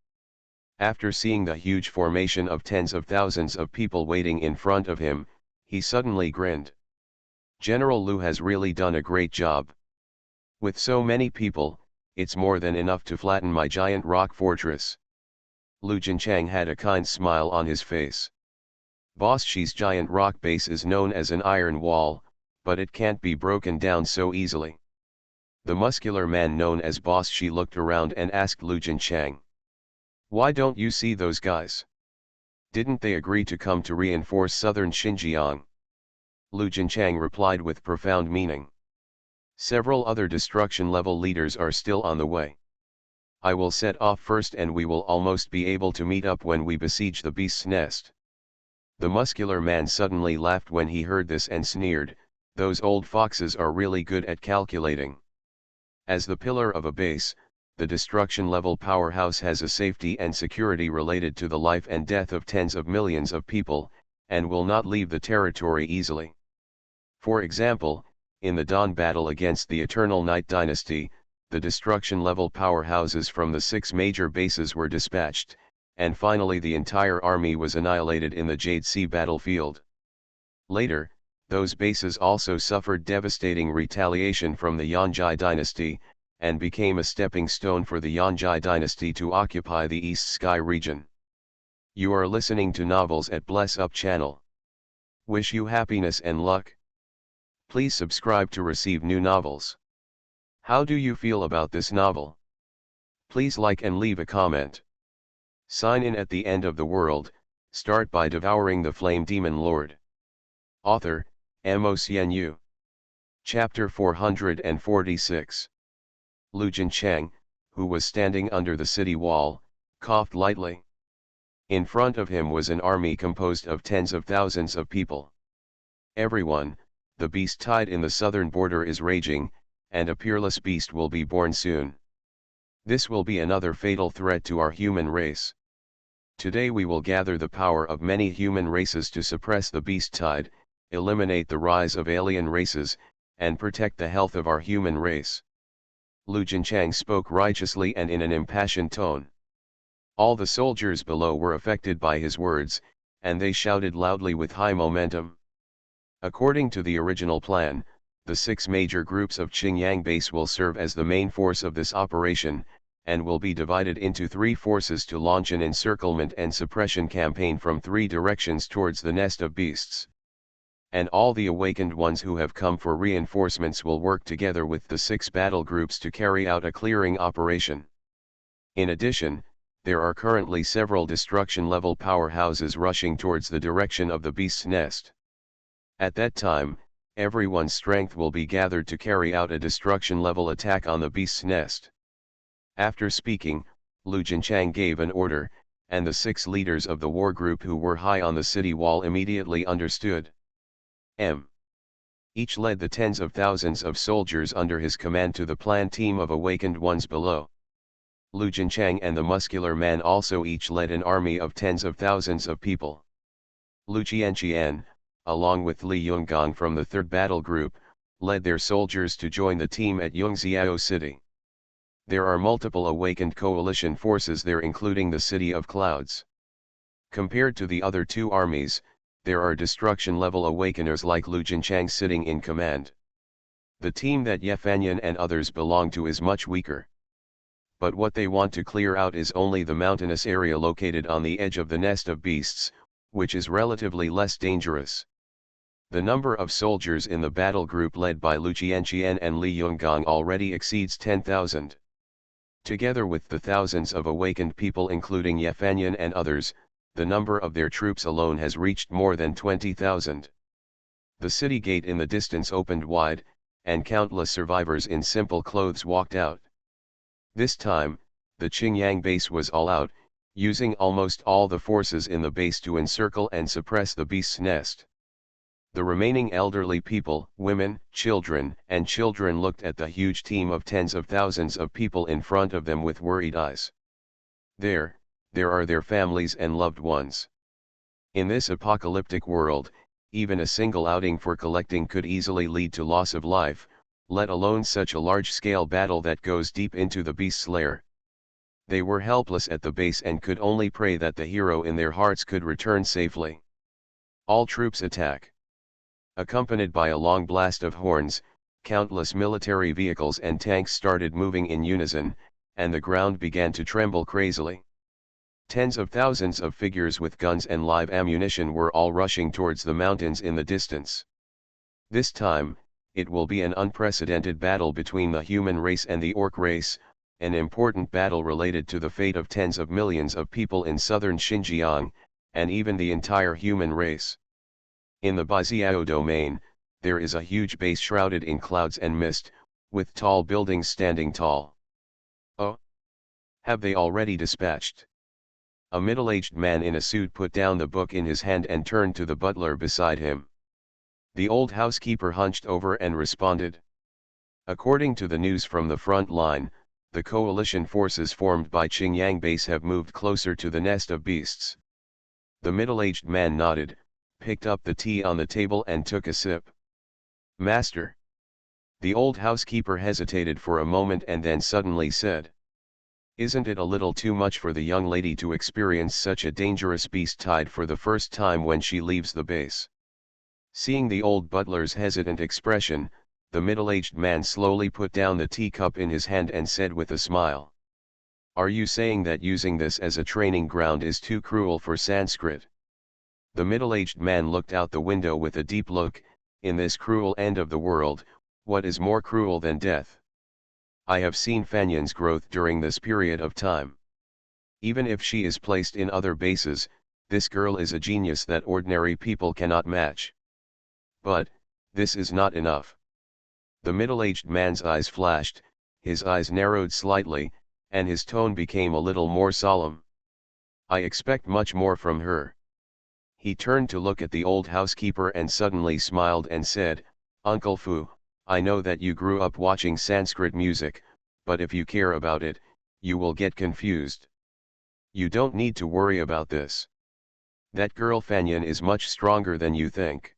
After seeing the huge formation of tens of thousands of people waiting in front of him, he suddenly grinned. General Lu has really done a great job. With so many people, it's more than enough to flatten my giant rock fortress. Lu Jinchang had a kind smile on his face. Boss Shi's giant rock base is known as an iron wall, but it can't be broken down so easily. The muscular man known as Boss Shi looked around and asked Lu Jinchang. Why don't you see those guys? Didn't they agree to come to reinforce southern Xinjiang? Lu Jinchang replied with profound meaning. Several other destruction-level leaders are still on the way. I will set off first and we will almost be able to meet up when we besiege the beast's nest. The muscular man suddenly laughed when he heard this and sneered, those old foxes are really good at calculating. As the pillar of a base, the destruction-level powerhouse has a safety and security related to the life and death of tens of millions of people, and will not leave the territory easily. For example, in the Dawn battle against the Eternal Night Dynasty, the destruction-level powerhouses from the 6 major bases were dispatched, and finally the entire army was annihilated in the Jade Sea battlefield. Later, those bases also suffered devastating retaliation from the Yanji dynasty, and became a stepping stone for the Yanji dynasty to occupy the East Sky region. You are listening to Novels at Bless Up channel. Wish you happiness and luck. Please subscribe to receive new novels. How do you feel about this novel? Please like and leave a comment. Sign in at the end of the world, start by devouring the flame demon lord. Author, MaleProtagonist. Chapter 446. Lu Jinchang, who was standing under the city wall, coughed lightly. In front of him was an army composed of tens of thousands of people. Everyone, the beast tide in the southern border is raging, and a peerless beast will be born soon. This will be another fatal threat to our human race. Today we will gather the power of many human races to suppress the beast tide, eliminate the rise of alien races, and protect the health of our human race. Lu Jinchang spoke righteously and in an impassioned tone. All the soldiers below were affected by his words, and they shouted loudly with high momentum. According to the original plan, the 6 major groups of Qingyang Base will serve as the main force of this operation, and will be divided into 3 forces to launch an encirclement and suppression campaign from 3 directions towards the nest of beasts. And all the awakened ones who have come for reinforcements will work together with the 6 battle groups to carry out a clearing operation. In addition, there are currently several destruction-level powerhouses rushing towards the direction of the beast's nest. At that time, everyone's strength will be gathered to carry out a destruction-level attack on the beast's nest. After speaking, Lu Jinchang gave an order, and the 6 leaders of the war group who were high on the city wall immediately understood. Each led the tens of thousands of soldiers under his command to the planned team of awakened ones below. Lu Jinchang and the muscular man also each led an army of tens of thousands of people. Lu Qianqian, along with Li Yonggang from the 3rd battle group, led their soldiers to join the team at Yongxiao City. There are multiple awakened coalition forces there, including the City of Clouds. Compared to the other 2 armies, there are destruction level awakeners like Lu Jinchang sitting in command. The team that Ye Fanyan and others belong to is much weaker. But what they want to clear out is only the mountainous area located on the edge of the nest of beasts, which is relatively less dangerous. The number of soldiers in the battle group led by Lu Qianqian and Li Yonggang already exceeds 10,000. Together with the thousands of awakened people including Ye Fanyan and others, the number of their troops alone has reached more than 20,000. The city gate in the distance opened wide, and countless survivors in simple clothes walked out. This time, the Qingyang base was all out, using almost all the forces in the base to encircle and suppress the beast's nest. The remaining elderly people, women, and children looked at the huge team of tens of thousands of people in front of them with worried eyes. There are their families and loved ones. In this apocalyptic world, even a single outing for collecting could easily lead to loss of life, let alone such a large-scale battle that goes deep into the beast's lair. They were helpless at the base and could only pray that the hero in their hearts could return safely. All troops attack. Accompanied by a long blast of horns, countless military vehicles and tanks started moving in unison, and the ground began to tremble crazily. Tens of thousands of figures with guns and live ammunition were all rushing towards the mountains in the distance. This time, it will be an unprecedented battle between the human race and the orc race, an important battle related to the fate of tens of millions of people in southern Xinjiang, and even the entire human race. In the Baiziao domain, there is a huge base shrouded in clouds and mist, with tall buildings standing tall. Oh! Have they already dispatched? A middle-aged man in a suit put down the book in his hand and turned to the butler beside him. The old housekeeper hunched over and responded. According to the news from the front line, the coalition forces formed by Qingyang base have moved closer to the nest of beasts. The middle-aged man nodded, picked up the tea on the table and took a sip. Master. The old housekeeper hesitated for a moment and then suddenly said. Isn't it a little too much for the young lady to experience such a dangerous beast tide for the first time when she leaves the base? Seeing the old butler's hesitant expression, the middle-aged man slowly put down the teacup in his hand and said with a smile. Are you saying that using this as a training ground is too cruel for Sanskrit? The middle-aged man looked out the window with a deep look. In this cruel end of the world, what is more cruel than death? I have seen Fanyan's growth during this period of time. Even if she is placed in other bases, this girl is a genius that ordinary people cannot match. But, this is not enough. The middle-aged man's eyes flashed, his eyes narrowed slightly, and his tone became a little more solemn. I expect much more from her. He turned to look at the old housekeeper and suddenly smiled and said, Uncle Fu, I know that you grew up watching Sanskrit music, but if you care about it, you will get confused. You don't need to worry about this. That girl Fanyan is much stronger than you think.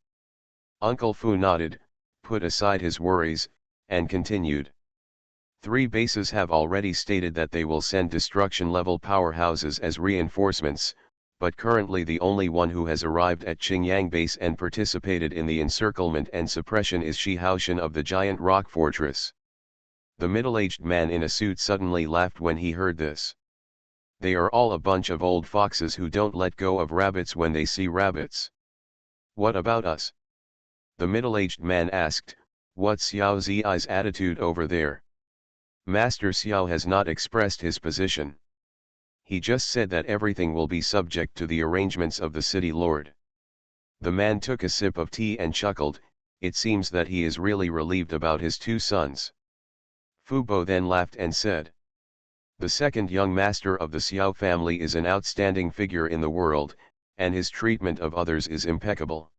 Uncle Fu nodded, put aside his worries, and continued. 3 bases have already stated that they will send destruction-level powerhouses as reinforcements, but currently the only one who has arrived at Qingyang base and participated in the encirclement and suppression is Shi Haoshan of the giant rock fortress. The middle-aged man in a suit suddenly laughed when he heard this. They are all a bunch of old foxes who don't let go of rabbits when they see rabbits. What about us? The middle-aged man asked, what's Xiao Zi's attitude over there? Master Xiao has not expressed his position. He just said that everything will be subject to the arrangements of the city lord. The man took a sip of tea and chuckled, it seems that he is really relieved about his 2 sons. Fu Bo then laughed and said. The second young master of the Xiao family is an outstanding figure in the world, and his treatment of others is impeccable.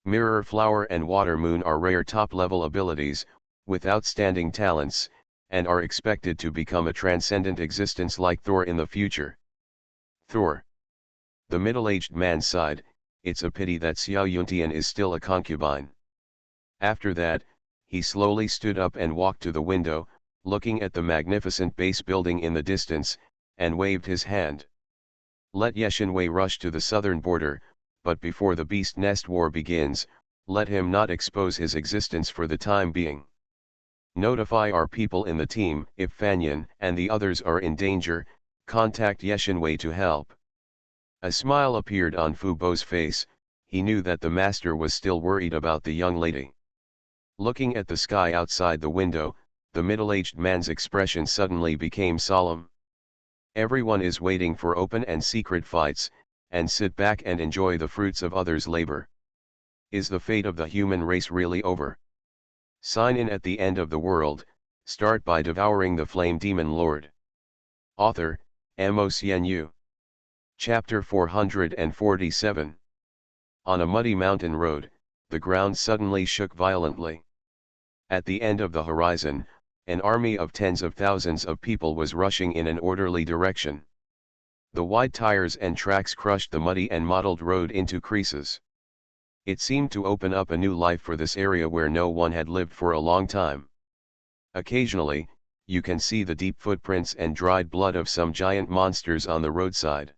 Mirror Flower and Water Moon are rare top-level abilities, with outstanding talents, and are expected to become a transcendent existence like Thor in the future. Thor. The middle-aged man sighed, it's a pity that Xiao Yuntian is still a concubine. After that, he slowly stood up and walked to the window, looking at the magnificent base building in the distance, and waved his hand. Let Ye Shenwei rush to the southern border, but before the beast nest war begins, let him not expose his existence for the time being. Notify our people in the team if Fanyan and the others are in danger, contact Yeshinwei to help. A smile appeared on Fu Bo's face. He knew that the master was still worried about the young lady. Looking at the sky outside the window, the middle-aged man's expression suddenly became solemn. Everyone is waiting for open and secret fights, and sit back and enjoy the fruits of others' labor. Is the fate of the human race really over? Sign in at the end of the world. Start by devouring the flame demon lord. Author, MOCNU. Chapter 447. On a muddy mountain road, the ground suddenly shook violently. At the end of the horizon, an army of tens of thousands of people was rushing in an orderly direction. The wide tires and tracks crushed the muddy and mottled road into creases. It seemed to open up a new life for this area where no one had lived for a long time. Occasionally, you can see the deep footprints and dried blood of some giant monsters on the roadside.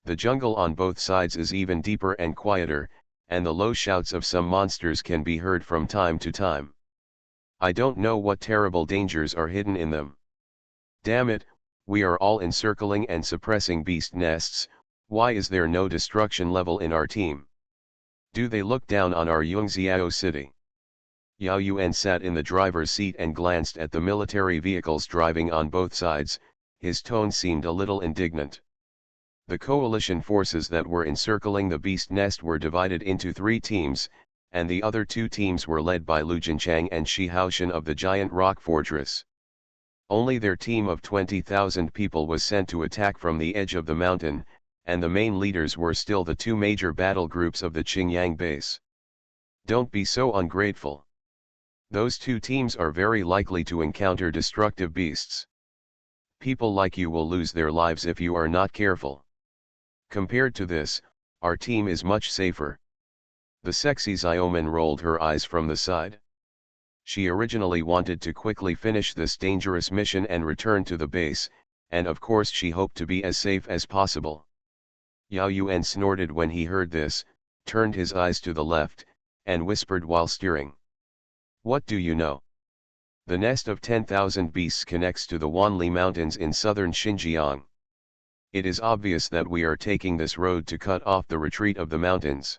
The jungle on both sides is even deeper and quieter, and the low shouts of some monsters can be heard from time to time. I don't know what terrible dangers are hidden in them. Damn it, we are all encircling and suppressing beast nests. Why is there no destruction level in our team? Do they look down on our Yungziao city? Yao Yuan sat in the driver's seat and glanced at the military vehicles driving on both sides. His tone seemed a little indignant. The coalition forces that were encircling the beast nest were divided into 3 teams, and the other 2 teams were led by Lu Jinchang and Shi Haoshan of the giant rock fortress. Only their team of 20,000 people was sent to attack from the edge of the mountain, and the main leaders were still the 2 major battle groups of the Qingyang base. Don't be so ungrateful. Those 2 teams are very likely to encounter destructive beasts. People like you will lose their lives if you are not careful. Compared to this, our team is much safer. The sexy Xiaoman rolled her eyes from the side. She originally wanted to quickly finish this dangerous mission and return to the base, and of course she hoped to be as safe as possible. Yao Yuan snorted when he heard this, turned his eyes to the left, and whispered while steering. What do you know? The nest of 10,000 beasts connects to the Wanli Mountains in southern Xinjiang. It is obvious that we are taking this road to cut off the retreat of the mountains.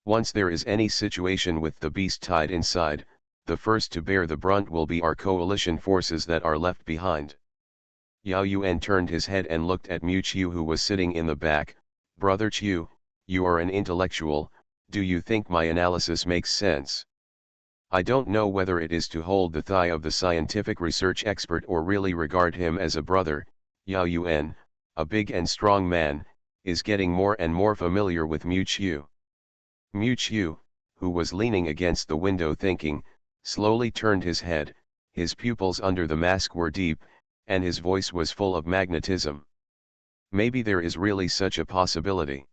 Once there is any situation with the beast tied inside, the first to bear the brunt will be our coalition forces that are left behind. Yao Yuan turned his head and looked at Mu Qiu, who was sitting in the back. Brother Qiu, you are an intellectual, do you think my analysis makes sense? I don't know whether it is to hold the thigh of the scientific research expert or really regard him as a brother. Yao Yuan, a big and strong man, is getting more and more familiar with Mu Qiu. Mu Qiu, who was leaning against the window thinking, slowly turned his head. His pupils under the mask were deep, and his voice was full of magnetism. Maybe there is really such a possibility.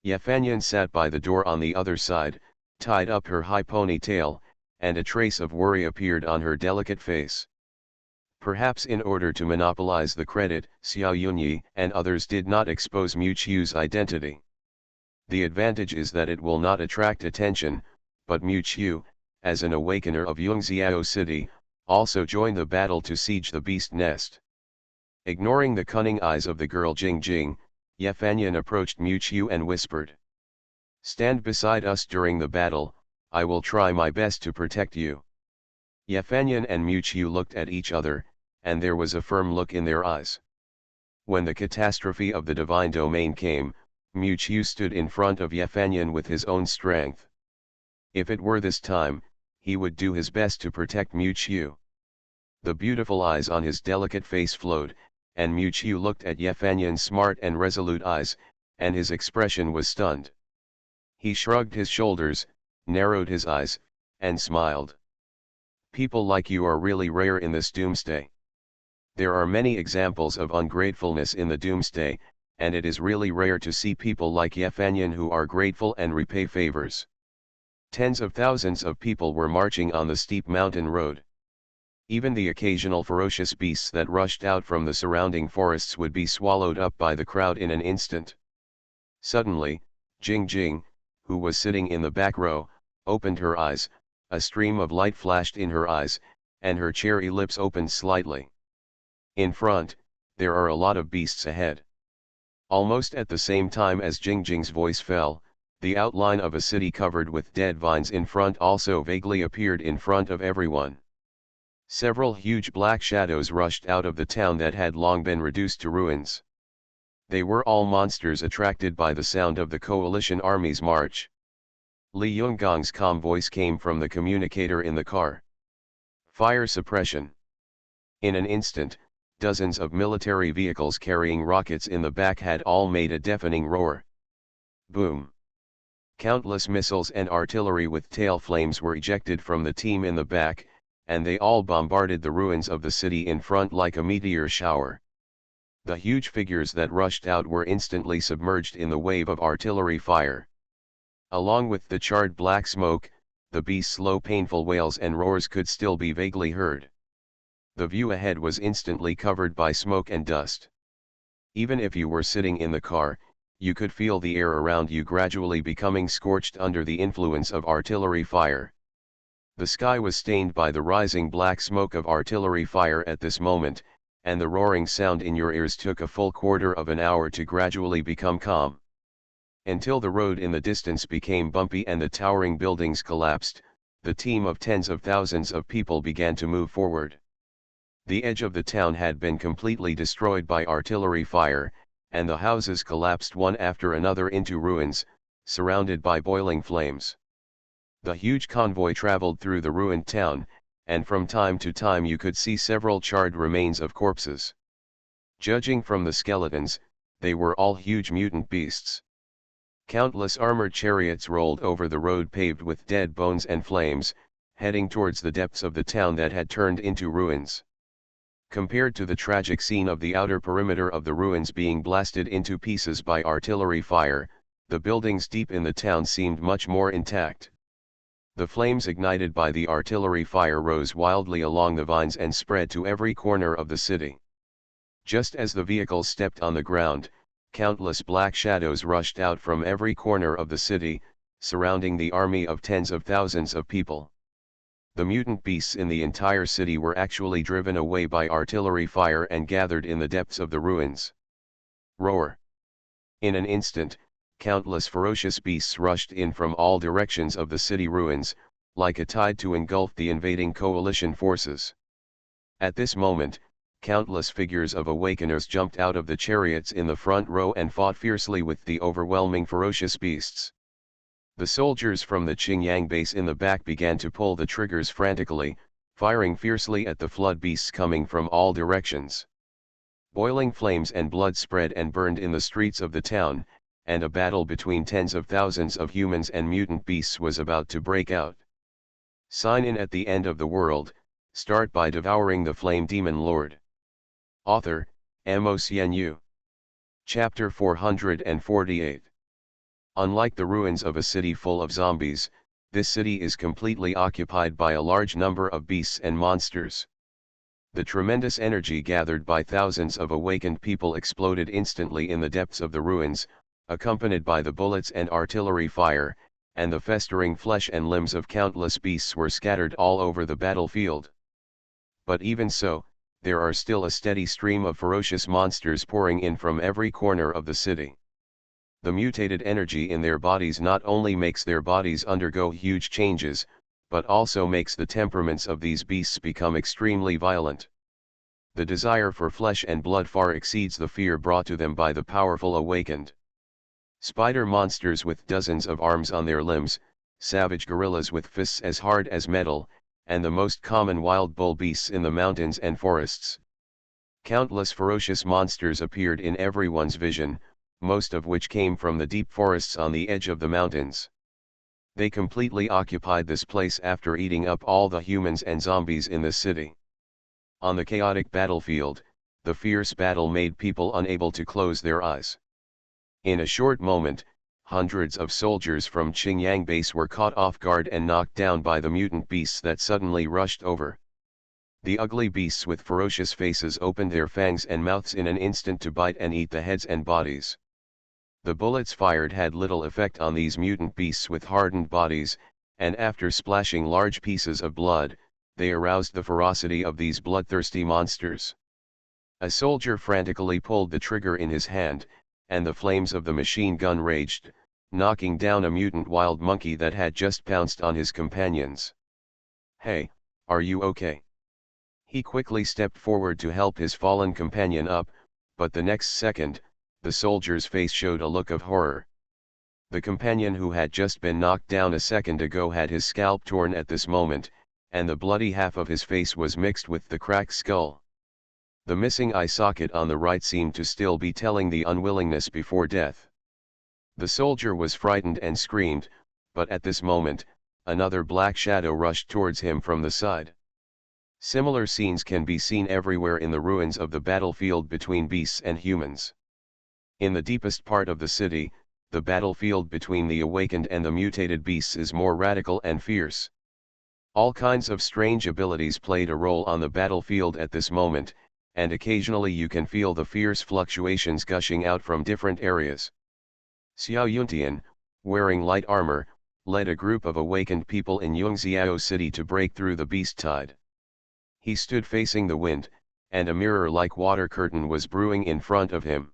Yefanyan sat by the door on the other side, tied up her high ponytail, and a trace of worry appeared on her delicate face. Perhaps in order to monopolize the credit, Xiao Yunyi and others did not expose Mu Qiu's identity. The advantage is that it will not attract attention, but Mu Qiu, as an awakener of Yungziao city, also joined the battle to siege the beast nest. Ignoring the cunning eyes of the girl Jing Jing, Yefanyan approached Mu Qiu and whispered. Stand beside us during the battle, I will try my best to protect you. Yefanyan and Mu Qiu looked at each other, and there was a firm look in their eyes. When the catastrophe of the divine domain came, Mu Qiu stood in front of Yefanyan with his own strength. If it were this time, he would do his best to protect Mu Qiu. The beautiful eyes on his delicate face flowed, and Mu Qiu looked at Yefanyan's smart and resolute eyes, and his expression was stunned. He shrugged his shoulders, narrowed his eyes, and smiled. People like you are really rare in this doomsday. There are many examples of ungratefulness in the doomsday, and it is really rare to see people like Yefanyan who are grateful and repay favors. Tens of thousands of people were marching on the steep mountain road. Even the occasional ferocious beasts that rushed out from the surrounding forests would be swallowed up by the crowd in an instant. Suddenly, Jing Jing, who was sitting in the back row, opened her eyes, a stream of light flashed in her eyes, and her cherry lips opened slightly. In front, there are a lot of beasts ahead. Almost at the same time as Jing Jing's voice fell, the outline of a city covered with dead vines in front also vaguely appeared in front of everyone. Several huge black shadows rushed out of the town that had long been reduced to ruins. They were all monsters attracted by the sound of the coalition army's march. Li Yunggong's calm voice came from the communicator in the car. Fire suppression. In an instant, dozens of military vehicles carrying rockets in the back had all made a deafening roar. Boom. Countless missiles and artillery with tail flames were ejected from the team in the back, and they all bombarded the ruins of the city in front like a meteor shower. The huge figures that rushed out were instantly submerged in the wave of artillery fire. Along with the charred black smoke, the beasts' low painful wails and roars could still be vaguely heard. The view ahead was instantly covered by smoke and dust. Even if you were sitting in the car, you could feel the air around you gradually becoming scorched under the influence of artillery fire. The sky was stained by the rising black smoke of artillery fire at this moment, and the roaring sound in your ears took a full quarter of an hour to gradually become calm. Until the road in the distance became bumpy and the towering buildings collapsed, the team of tens of thousands of people began to move forward. The edge of the town had been completely destroyed by artillery fire, and the houses collapsed one after another into ruins, surrounded by boiling flames. The huge convoy traveled through the ruined town, and from time to time you could see several charred remains of corpses. Judging from the skeletons, they were all huge mutant beasts. Countless armored chariots rolled over the road paved with dead bones and flames, heading towards the depths of the town that had turned into ruins. Compared to the tragic scene of the outer perimeter of the ruins being blasted into pieces by artillery fire, the buildings deep in the town seemed much more intact. The flames ignited by the artillery fire rose wildly along the vines and spread to every corner of the city. Just as the vehicles stepped on the ground, countless black shadows rushed out from every corner of the city, surrounding the army of tens of thousands of people. The mutant beasts in the entire city were actually driven away by artillery fire and gathered in the depths of the ruins. Roar! In an instant, countless ferocious beasts rushed in from all directions of the city ruins, like a tide to engulf the invading coalition forces. At this moment, countless figures of awakeners jumped out of the chariots in the front row and fought fiercely with the overwhelming ferocious beasts. The soldiers from the Qingyang base in the back began to pull the triggers frantically, firing fiercely at the flood beasts coming from all directions. Boiling flames and blood spread and burned in the streets of the town, and a battle between tens of thousands of humans and mutant beasts was about to break out. Sign in at the end of the world, start by devouring the flame demon lord. Author, Mo. Chapter 448. Unlike the ruins of a city full of zombies, this city is completely occupied by a large number of beasts and monsters. The tremendous energy gathered by thousands of awakened people exploded instantly in the depths of the ruins, accompanied by the bullets and artillery fire, and the festering flesh and limbs of countless beasts were scattered all over the battlefield. But even so, there are still a steady stream of ferocious monsters pouring in from every corner of the city. The mutated energy in their bodies not only makes their bodies undergo huge changes, but also makes the temperaments of these beasts become extremely violent. The desire for flesh and blood far exceeds the fear brought to them by the powerful awakened. Spider monsters with dozens of arms on their limbs, savage gorillas with fists as hard as metal, and the most common wild bull beasts in the mountains and forests. Countless ferocious monsters appeared in everyone's vision, most of which came from the deep forests on the edge of the mountains. They completely occupied this place after eating up all the humans and zombies in the city. On the chaotic battlefield, the fierce battle made people unable to close their eyes. In a short moment, hundreds of soldiers from Qingyang base were caught off guard and knocked down by the mutant beasts that suddenly rushed over. The ugly beasts with ferocious faces opened their fangs and mouths in an instant to bite and eat the heads and bodies. The bullets fired had little effect on these mutant beasts with hardened bodies, and after splashing large pieces of blood, they aroused the ferocity of these bloodthirsty monsters. A soldier frantically pulled the trigger in his hand, and the flames of the machine gun raged, knocking down a mutant wild monkey that had just pounced on his companions. "Hey, are you okay?" He quickly stepped forward to help his fallen companion up, but the next second, the soldier's face showed a look of horror. The companion who had just been knocked down a second ago had his scalp torn at this moment, and the bloody half of his face was mixed with the cracked skull. The missing eye socket on the right seemed to still be telling the unwillingness before death. The soldier was frightened and screamed, but at this moment, another black shadow rushed towards him from the side. Similar scenes can be seen everywhere in the ruins of the battlefield between beasts and humans. In the deepest part of the city, the battlefield between the awakened and the mutated beasts is more radical and fierce. All kinds of strange abilities played a role on the battlefield at this moment, and occasionally you can feel the fierce fluctuations gushing out from different areas. Xiao Yuntian, wearing light armor, led a group of awakened people in Yungziao City to break through the beast tide. He stood facing the wind, and a mirror-like water curtain was brewing in front of him.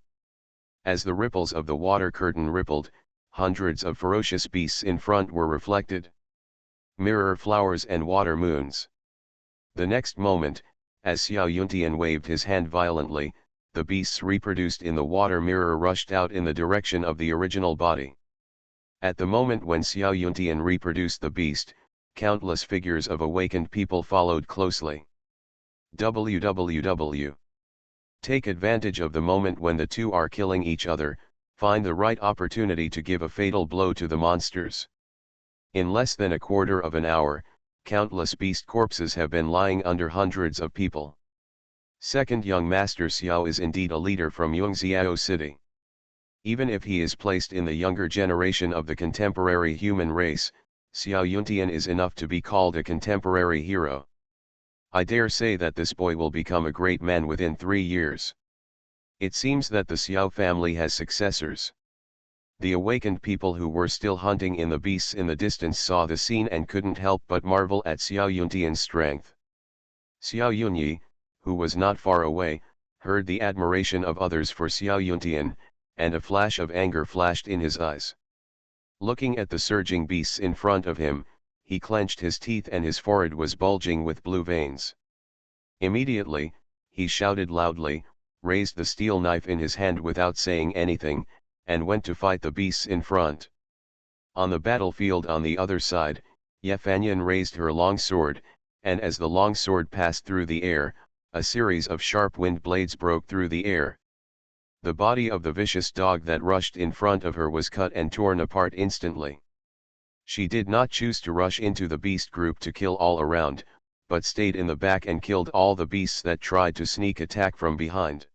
As the ripples of the water curtain rippled, hundreds of ferocious beasts in front were reflected. Mirror flowers and water moons. The next moment, as Xiao Yuntian waved his hand violently, the beasts reproduced in the water mirror rushed out in the direction of the original body. At the moment when Xiao Yuntian reproduced the beast, countless figures of awakened people followed closely. www. Take advantage of the moment when the two are killing each other, find the right opportunity to give a fatal blow to the monsters. In less than a quarter of an hour, countless beast corpses have been lying under hundreds of people. Second young Master Xiao is indeed a leader from Yungziao City. Even if he is placed in the younger generation of the contemporary human race, Xiao Yuntian is enough to be called a contemporary hero. I dare say that this boy will become a great man within 3 years. It seems that the Xiao family has successors. The awakened people who were still hunting in the beasts in the distance saw the scene and couldn't help but marvel at Xiao Yuntian's strength. Xiao Yunyi, who was not far away, heard the admiration of others for Xiao Yuntian, and a flash of anger flashed in his eyes. Looking at the surging beasts in front of him, he clenched his teeth and his forehead was bulging with blue veins. Immediately, he shouted loudly, raised the steel knife in his hand without saying anything, and went to fight the beasts in front. On the battlefield on the other side, Yefanyan raised her long sword, and as the long sword passed through the air, a series of sharp wind blades broke through the air. The body of the vicious dog that rushed in front of her was cut and torn apart instantly. She did not choose to rush into the beast group to kill all around, but stayed in the back and killed all the beasts that tried to sneak attack from behind.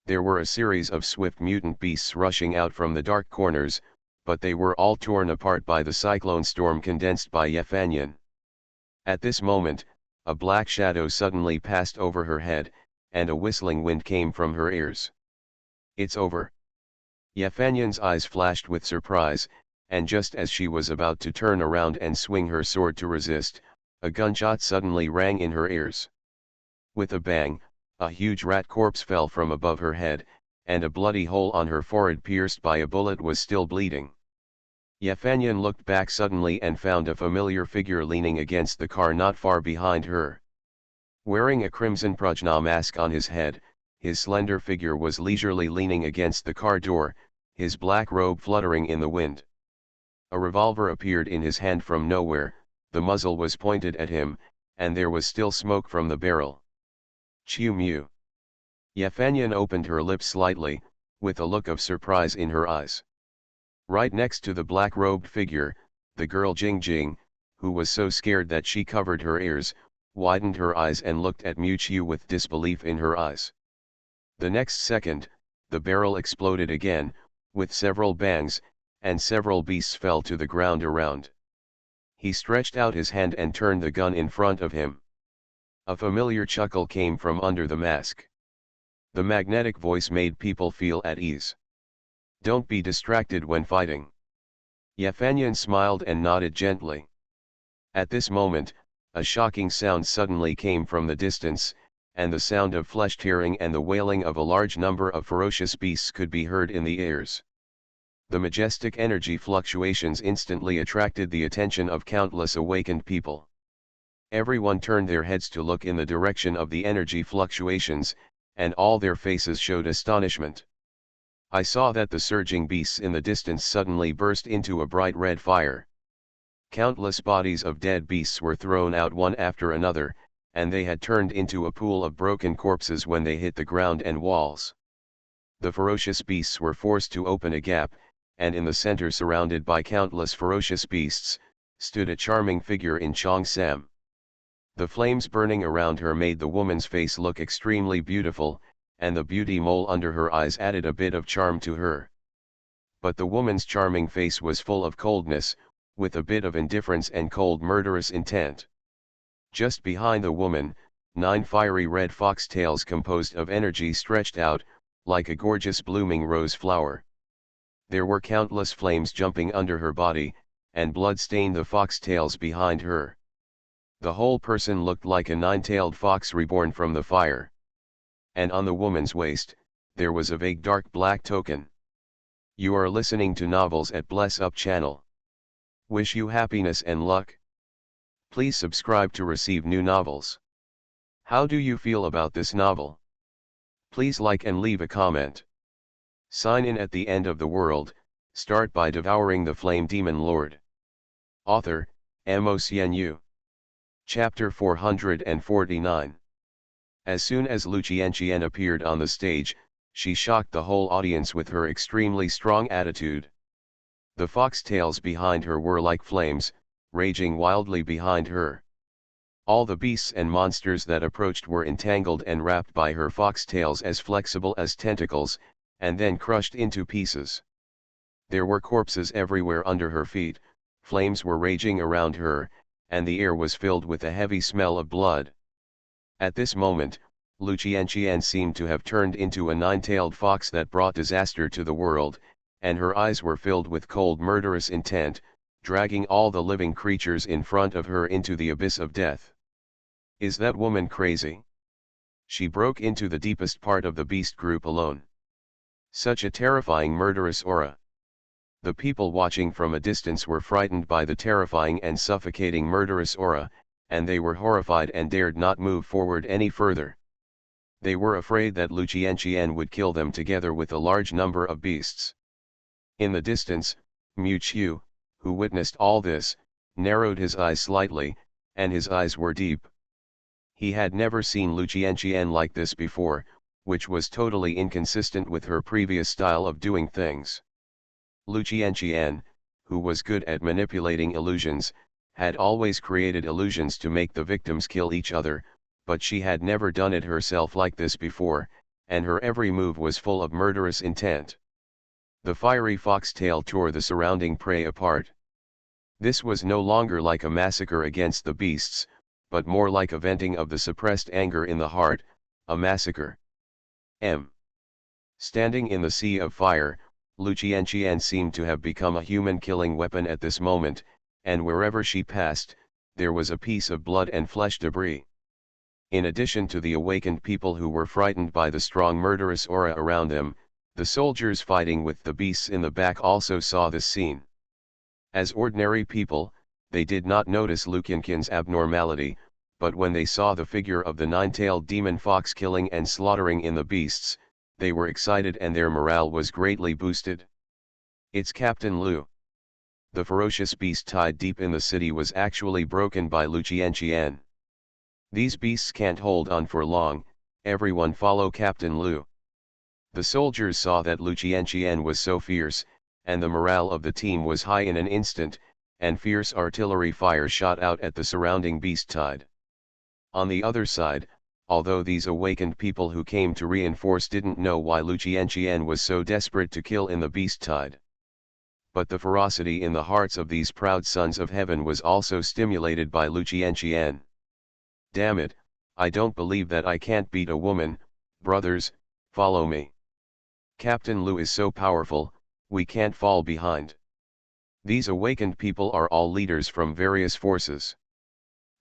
There were a series of swift mutant beasts rushing out from the dark corners, but they were all torn apart by the cyclone storm condensed by Yefanyan. At this moment, a black shadow suddenly passed over her head, and a whistling wind came from her ears. "It's over." Yefanyan's eyes flashed with surprise, and just as she was about to turn around and swing her sword to resist, a gunshot suddenly rang in her ears. With a bang, a huge rat corpse fell from above her head, and a bloody hole on her forehead pierced by a bullet was still bleeding. Yefanyan looked back suddenly and found a familiar figure leaning against the car not far behind her. Wearing a crimson prajna mask on his head, his slender figure was leisurely leaning against the car door, his black robe fluttering in the wind. A revolver appeared in his hand from nowhere, the muzzle was pointed at him, and there was still smoke from the barrel. "Chiu Mu." Yefanyan opened her lips slightly, with a look of surprise in her eyes. Right next to the black-robed figure, the girl Jing Jing, who was so scared that she covered her ears, widened her eyes and looked at Mu Chiu with disbelief in her eyes. The next second, the barrel exploded again, with several bangs, and several beasts fell to the ground around. He stretched out his hand and turned the gun in front of him. A familiar chuckle came from under the mask. The magnetic voice made people feel at ease. Don't be distracted when fighting. Yafanyan smiled and nodded gently. At this moment, a shocking sound suddenly came from the distance, and the sound of flesh tearing and the wailing of a large number of ferocious beasts could be heard in the ears. The majestic energy fluctuations instantly attracted the attention of countless awakened people. Everyone turned their heads to look in the direction of the energy fluctuations, and all their faces showed astonishment. I saw that the surging beasts in the distance suddenly burst into a bright red fire. Countless bodies of dead beasts were thrown out one after another, and they had turned into a pool of broken corpses when they hit the ground and walls. The ferocious beasts were forced to open a gap, and in the center, surrounded by countless ferocious beasts, stood a charming figure in Cheongsam. The flames burning around her made the woman's face look extremely beautiful, and the beauty mole under her eyes added a bit of charm to her. But the woman's charming face was full of coldness, with a bit of indifference and cold murderous intent. Just behind the woman, 9 fiery red foxtails composed of energy stretched out, like a gorgeous blooming rose flower. There were countless flames jumping under her body, and blood stained the foxtails behind her. The whole person looked like a 9-tailed fox reborn from the fire. And on the woman's waist, there was a vague dark black token. You are listening to Novels at Bless Up channel. Wish you happiness and luck. Please subscribe to receive new novels. How do you feel about this novel? Please like and leave a comment. Sign in at the end of the world, start by devouring the flame demon lord. Author, MaleProtagonist. Chapter 449. As soon as Lu Qianqian appeared on the stage, she shocked the whole audience with her extremely strong attitude. The foxtails behind her were like flames, raging wildly behind her. All the beasts and monsters that approached were entangled and wrapped by her foxtails as flexible as tentacles, and then crushed into pieces. There were corpses everywhere under her feet, flames were raging around her, and the air was filled with a heavy smell of blood. At this moment, Lu Qianqian seemed to have turned into a 9-tailed fox that brought disaster to the world, and her eyes were filled with cold murderous intent, dragging all the living creatures in front of her into the abyss of death. Is that woman crazy? She broke into the deepest part of the beast group alone. Such a terrifying murderous aura. The people watching from a distance were frightened by the terrifying and suffocating murderous aura, and they were horrified and dared not move forward any further. They were afraid that Lu Qianqian would kill them together with a large number of beasts. In the distance, Mu Qiu, who witnessed all this, narrowed his eyes slightly, and his eyes were deep. He had never seen Lu Qianqian like this before, which was totally inconsistent with her previous style of doing things. Lu Qianqian, who was good at manipulating illusions, had always created illusions to make the victims kill each other, but she had never done it herself like this before, and her every move was full of murderous intent. The fiery foxtail tore the surrounding prey apart. This was no longer like a massacre against the beasts, but more like a venting of the suppressed anger in the heart, a massacre. Standing in the sea of fire, Lu Qianqian seemed to have become a human-killing weapon at this moment, and wherever she passed, there was a piece of blood and flesh debris. In addition to the awakened people who were frightened by the strong murderous aura around them, the soldiers fighting with the beasts in the back also saw this scene. As ordinary people, they did not notice Lu Qianqian's abnormality, but when they saw the figure of the 9-tailed demon fox killing and slaughtering in the beasts, they were excited and their morale was greatly boosted. It's Captain Lu. The ferocious beast tied deep in the city was actually broken by Lu Qianqian. These beasts can't hold on for long, everyone follow Captain Lu. The soldiers saw that Lu Qianqian was so fierce, and the morale of the team was high in an instant, and fierce artillery fire shot out at the surrounding beast tide. On the other side, although these awakened people who came to reinforce didn't know why Lu Qianqian was so desperate to kill in the beast tide. But the ferocity in the hearts of these proud sons of heaven was also stimulated by Lu Qianqian. Damn it, I don't believe that I can't beat a woman, brothers, follow me. Captain Lu is so powerful, We can't fall behind. These awakened people are all leaders from various forces.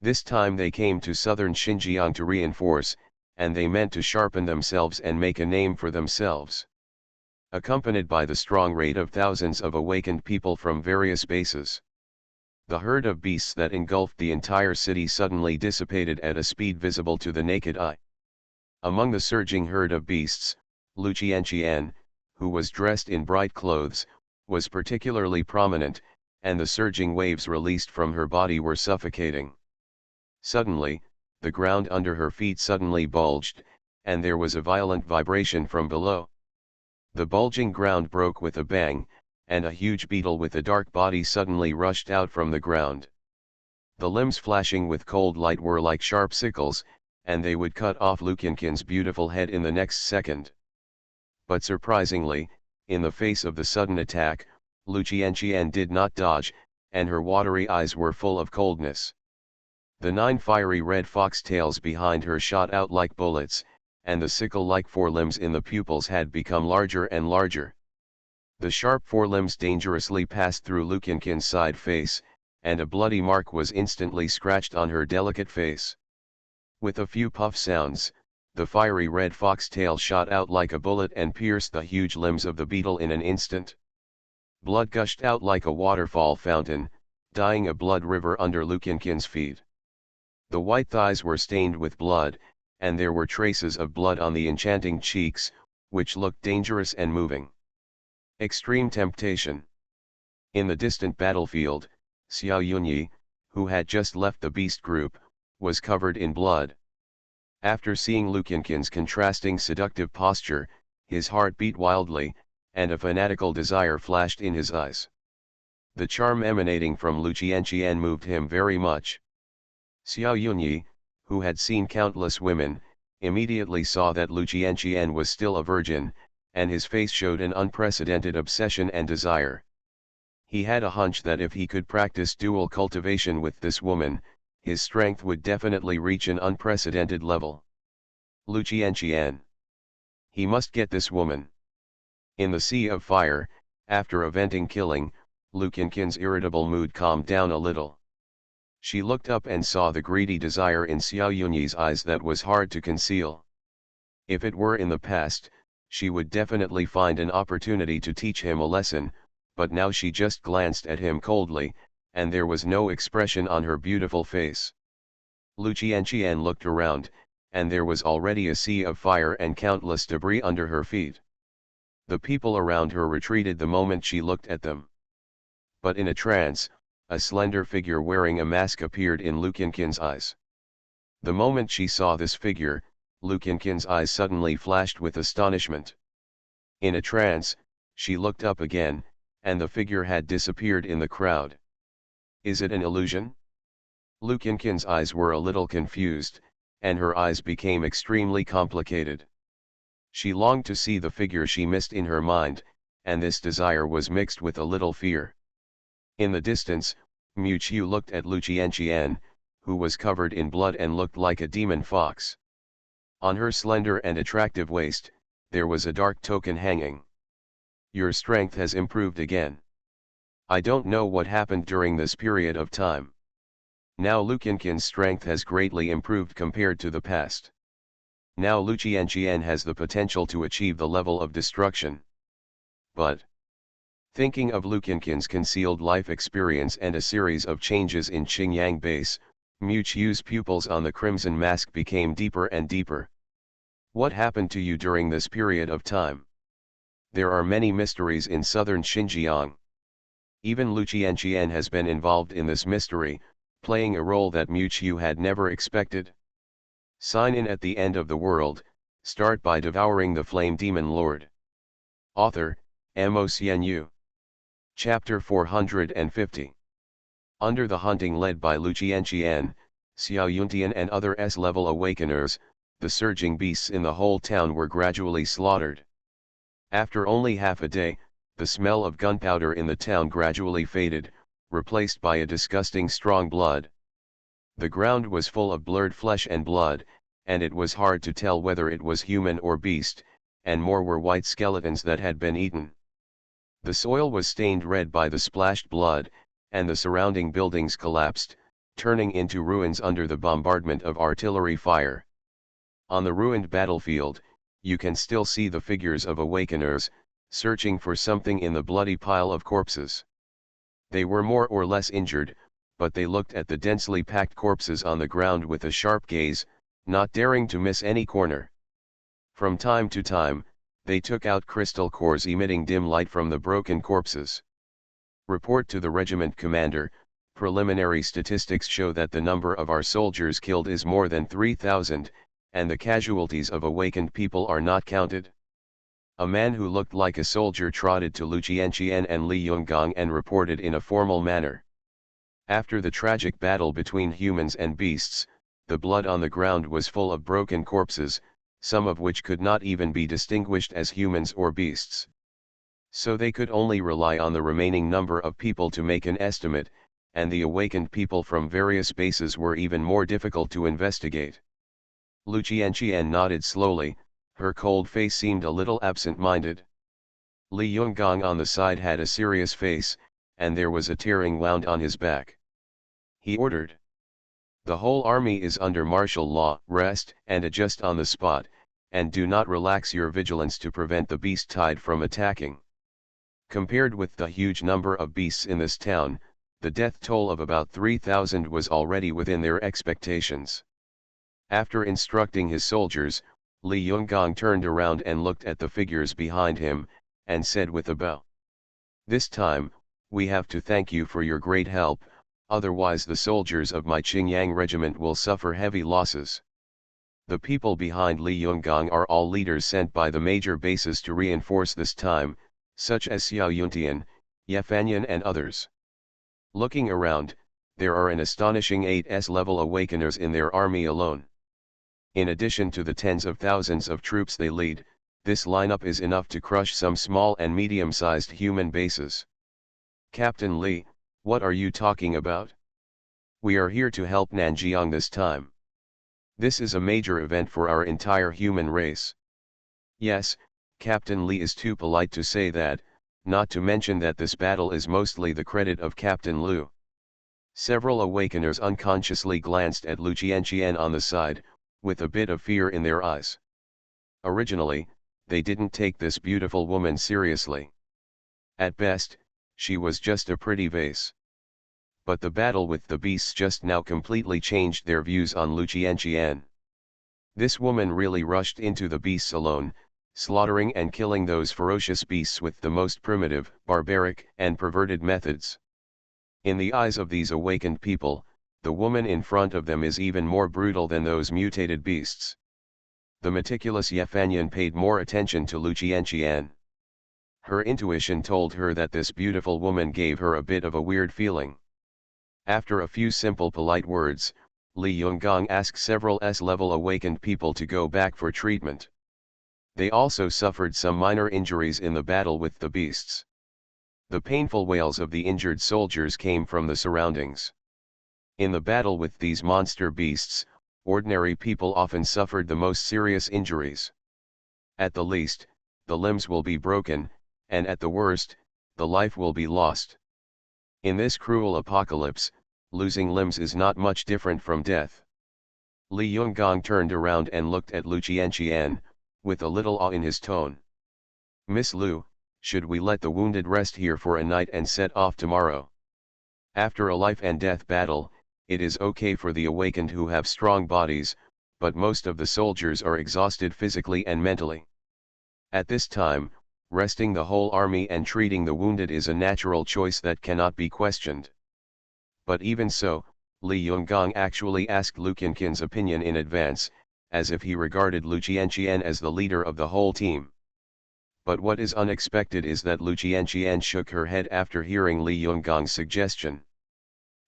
This time they came to southern Xinjiang to reinforce, and they meant to sharpen themselves and make a name for themselves. Accompanied by the strong raid of thousands of awakened people from various bases. The herd of beasts that engulfed the entire city suddenly dissipated at a speed visible to the naked eye. Among the surging herd of beasts, Lu Qianqian, who was dressed in bright clothes, was particularly prominent, and the surging waves released from her body were suffocating. Suddenly, the ground under her feet suddenly bulged, and there was a violent vibration from below. The bulging ground broke with a bang, and a huge beetle with a dark body suddenly rushed out from the ground. The limbs flashing with cold light were like sharp sickles, and they would cut off Lu Qianqian's beautiful head in the next second. But surprisingly, in the face of the sudden attack, Lu Qianqian did not dodge, and her watery eyes were full of coldness. The 9 fiery red foxtails behind her shot out like bullets, and the sickle-like forelimbs in the pupils had become larger and larger. The sharp forelimbs dangerously passed through Lu Qianqian's side face, and a bloody mark was instantly scratched on her delicate face. With a few puff sounds, the fiery red foxtail shot out like a bullet and pierced the huge limbs of the beetle in an instant. Blood gushed out like a waterfall fountain, dyeing a blood river under Lu Qianqian's feet. The white thighs were stained with blood, and there were traces of blood on the enchanting cheeks, which looked dangerous and moving. Extreme temptation. In the distant battlefield, Xiao Yunyi, who had just left the beast group, was covered in blood. After seeing Lu Qianqian's contrasting seductive posture, his heart beat wildly, and a fanatical desire flashed in his eyes. The charm emanating from Lu Qianqian moved him very much. Xiao Yunyi, who had seen countless women, immediately saw that Lu Qianqian was still a virgin, and his face showed an unprecedented obsession and desire. He had a hunch that if he could practice dual cultivation with this woman, his strength would definitely reach an unprecedented level. Lu Qianqian. He must get this woman. In the sea of fire, after avenging killing, Lu Qianqian's irritable mood calmed down a little. She looked up and saw the greedy desire in Xiao Yunyi's eyes that was hard to conceal. If it were in the past, she would definitely find an opportunity to teach him a lesson, but now she just glanced at him coldly, and there was no expression on her beautiful face. Lu Qianqian looked around, and there was already a sea of fire and countless debris under her feet. The people around her retreated the moment she looked at them. But in a trance, a slender figure wearing a mask appeared in Lu Qianqian's eyes. The moment she saw this figure, Lu Qianqian's eyes suddenly flashed with astonishment. In a trance, she looked up again, and the figure had disappeared in the crowd. Is it an illusion? Lu Qianqian's eyes were a little confused, and her eyes became extremely complicated. She longed to see the figure she missed in her mind, and this desire was mixed with a little fear. In the distance, Mu Qiu looked at Lu Qianqian, who was covered in blood and looked like a demon fox. On her slender and attractive waist, there was a dark token hanging. Your strength has improved again. I don't know what happened during this period of time. Now Lu Qianqian's strength has greatly improved compared to the past. Now Lu Qianqian has the potential to achieve the level of destruction. But, thinking of Lu Qianqian's concealed life experience and a series of changes in Qingyang base, Mu Qiu's pupils on the crimson mask became deeper and deeper. What happened to you during this period of time? There are many mysteries in southern Xinjiang. Even Lu Qianqian has been involved in this mystery, playing a role that Mu Qiu had never expected. Sign in at the end of the world, start by devouring the flame demon lord. Author, MOCNU. Chapter 450. Under the hunting led by Lu Qianqian, Xiao Yuntian and other S-level awakeners, the surging beasts in the whole town were gradually slaughtered. After only half a day, the smell of gunpowder in the town gradually faded, replaced by a disgusting strong blood. The ground was full of blurred flesh and blood, and it was hard to tell whether it was human or beast, and more were white skeletons that had been eaten. The soil was stained red by the splashed blood, and the surrounding buildings collapsed, turning into ruins under the bombardment of artillery fire. On the ruined battlefield, you can still see the figures of awakeners, searching for something in the bloody pile of corpses. They were more or less injured, but they looked at the densely packed corpses on the ground with a sharp gaze, not daring to miss any corner. From time to time, they took out crystal cores emitting dim light from the broken corpses. Report to the regiment commander. Preliminary statistics show that the number of our soldiers killed is more than 3,000, and the casualties of awakened people are not counted. A man who looked like a soldier trotted to Lu Jianqian and Li Yungang and reported in a formal manner. After the tragic battle between humans and beasts, the blood on the ground was full of broken corpses, some of which could not even be distinguished as humans or beasts. So they could only rely on the remaining number of people to make an estimate, and the awakened people from various bases were even more difficult to investigate. Lu Jianqian nodded slowly, her cold face seemed a little absent-minded. Li Yungang on the side had a serious face, and there was a tearing wound on his back. He ordered. The whole army is under martial law. Rest and adjust on the spot, and do not relax your vigilance to prevent the beast tide from attacking. Compared with the huge number of beasts in this town, the death toll of about 3,000 was already within their expectations. After instructing his soldiers, Li Yungang turned around and looked at the figures behind him, and said with a bow, "This time, we have to thank you for your great help, otherwise the soldiers of my Qingyang regiment will suffer heavy losses." The people behind Li Yungang are all leaders sent by the major bases to reinforce this time, such as Xiao Yuntian, Yefanyan and others. Looking around, there are an astonishing 8S-level awakeners in their army alone. In addition to the tens of thousands of troops they lead, this lineup is enough to crush some small and medium-sized human bases. Captain Li, what are you talking about? We are here to help Nanjiang this time. This is a major event for our entire human race. Yes, Captain Li is too polite to say that, not to mention that this battle is mostly the credit of Captain Lu. Several awakeners unconsciously glanced at Lu Jianqian on the side, with a bit of fear in their eyes. Originally, they didn't take this beautiful woman seriously. At best, she was just a pretty vase. But the battle with the beasts just now completely changed their views on Lu Jianqian. This woman really rushed into the beasts alone, slaughtering and killing those ferocious beasts with the most primitive, barbaric, and perverted methods. In the eyes of these awakened people, the woman in front of them is even more brutal than those mutated beasts. The meticulous Yefanyan paid more attention to Lu Jianqian. Her intuition told her that this beautiful woman gave her a bit of a weird feeling. After a few simple polite words, Li Yungang asked several S-level awakened people to go back for treatment. They also suffered some minor injuries in the battle with the beasts. The painful wails of the injured soldiers came from the surroundings. In the battle with these monster beasts, ordinary people often suffered the most serious injuries. At the least, the limbs will be broken, and at the worst, the life will be lost. In this cruel apocalypse, losing limbs is not much different from death. Li Yungang turned around and looked at Lu Jianqian, with a little awe in his tone. "Miss Lu, should we let the wounded rest here for a night and set off tomorrow? After a life-and-death battle, it is okay for the awakened who have strong bodies, but most of the soldiers are exhausted physically and mentally. At this time, resting the whole army and treating the wounded is a natural choice that cannot be questioned." But even so, Li Yungang actually asked Lu Qinqin's opinion in advance, as if he regarded Lu Jianqian as the leader of the whole team. But what is unexpected is that Lu Jianqian shook her head after hearing Li Yunggang's suggestion.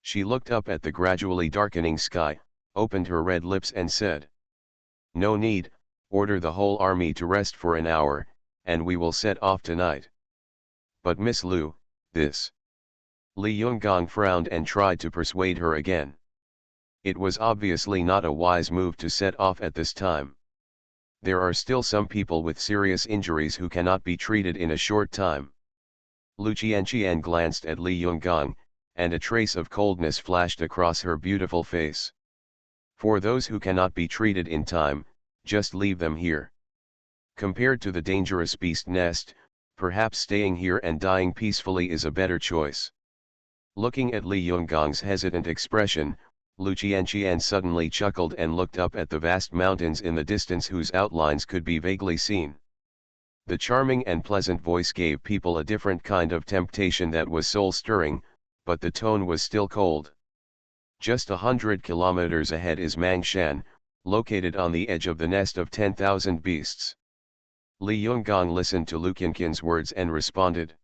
She looked up at the gradually darkening sky, opened her red lips and said, "No need, order the whole army to rest for an hour, and we will set off tonight." "But Miss Lu, this..." Li Yungang frowned and tried to persuade her again. It was obviously not a wise move to set off at this time. There are still some people with serious injuries who cannot be treated in a short time. Lu Qianqian glanced at Li Yonggang, and a trace of coldness flashed across her beautiful face. For those who cannot be treated in time, just leave them here. Compared to the dangerous beast nest, perhaps staying here and dying peacefully is a better choice. Looking at Li Yonggang's hesitant expression, Lu Qianqian suddenly chuckled and looked up at the vast mountains in the distance whose outlines could be vaguely seen. The charming and pleasant voice gave people a different kind of temptation that was soul-stirring, but the tone was still cold. Just 100 kilometers ahead is Mangshan, located on the edge of the nest of 10,000 beasts. Li Yonggang listened to Lu Qianqian's words and responded.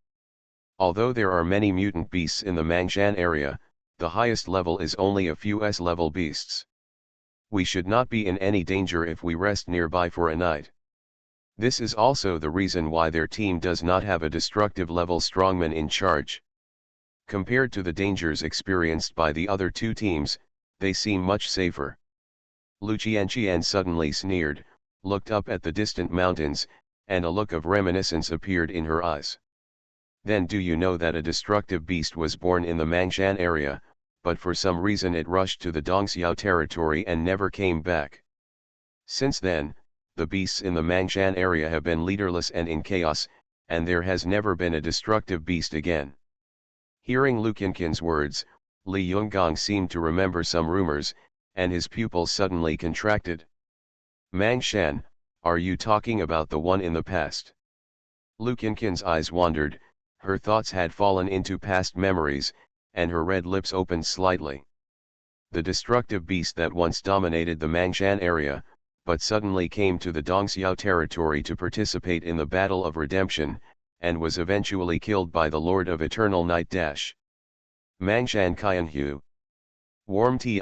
Although there are many mutant beasts in the Mangshan area, the highest level is only a few S-level beasts. We should not be in any danger if we rest nearby for a night. This is also the reason why their team does not have a destructive level strongman in charge. Compared to the dangers experienced by the other two teams, they seem much safer. Lu Qianqian suddenly sneered, looked up at the distant mountains, and a look of reminiscence appeared in her eyes. Then do you know that a destructive beast was born in the Mangshan area, but for some reason it rushed to the Dongxiao territory and never came back. Since then, the beasts in the Mangshan area have been leaderless and in chaos, and there has never been a destructive beast again. Hearing Lu Qianqian's words, Li Yonggang seemed to remember some rumors, and his pupils suddenly contracted. Mangshan, are you talking about the one in the past? Lu Qianqian's eyes wandered, her thoughts had fallen into past memories, and her red lips opened slightly. The destructive beast that once dominated the Mangshan area, but suddenly came to the Dongxiao territory to participate in the Battle of Redemption, and was eventually killed by the Lord of Eternal Night. Mangshan Qianhu. Warm Ti.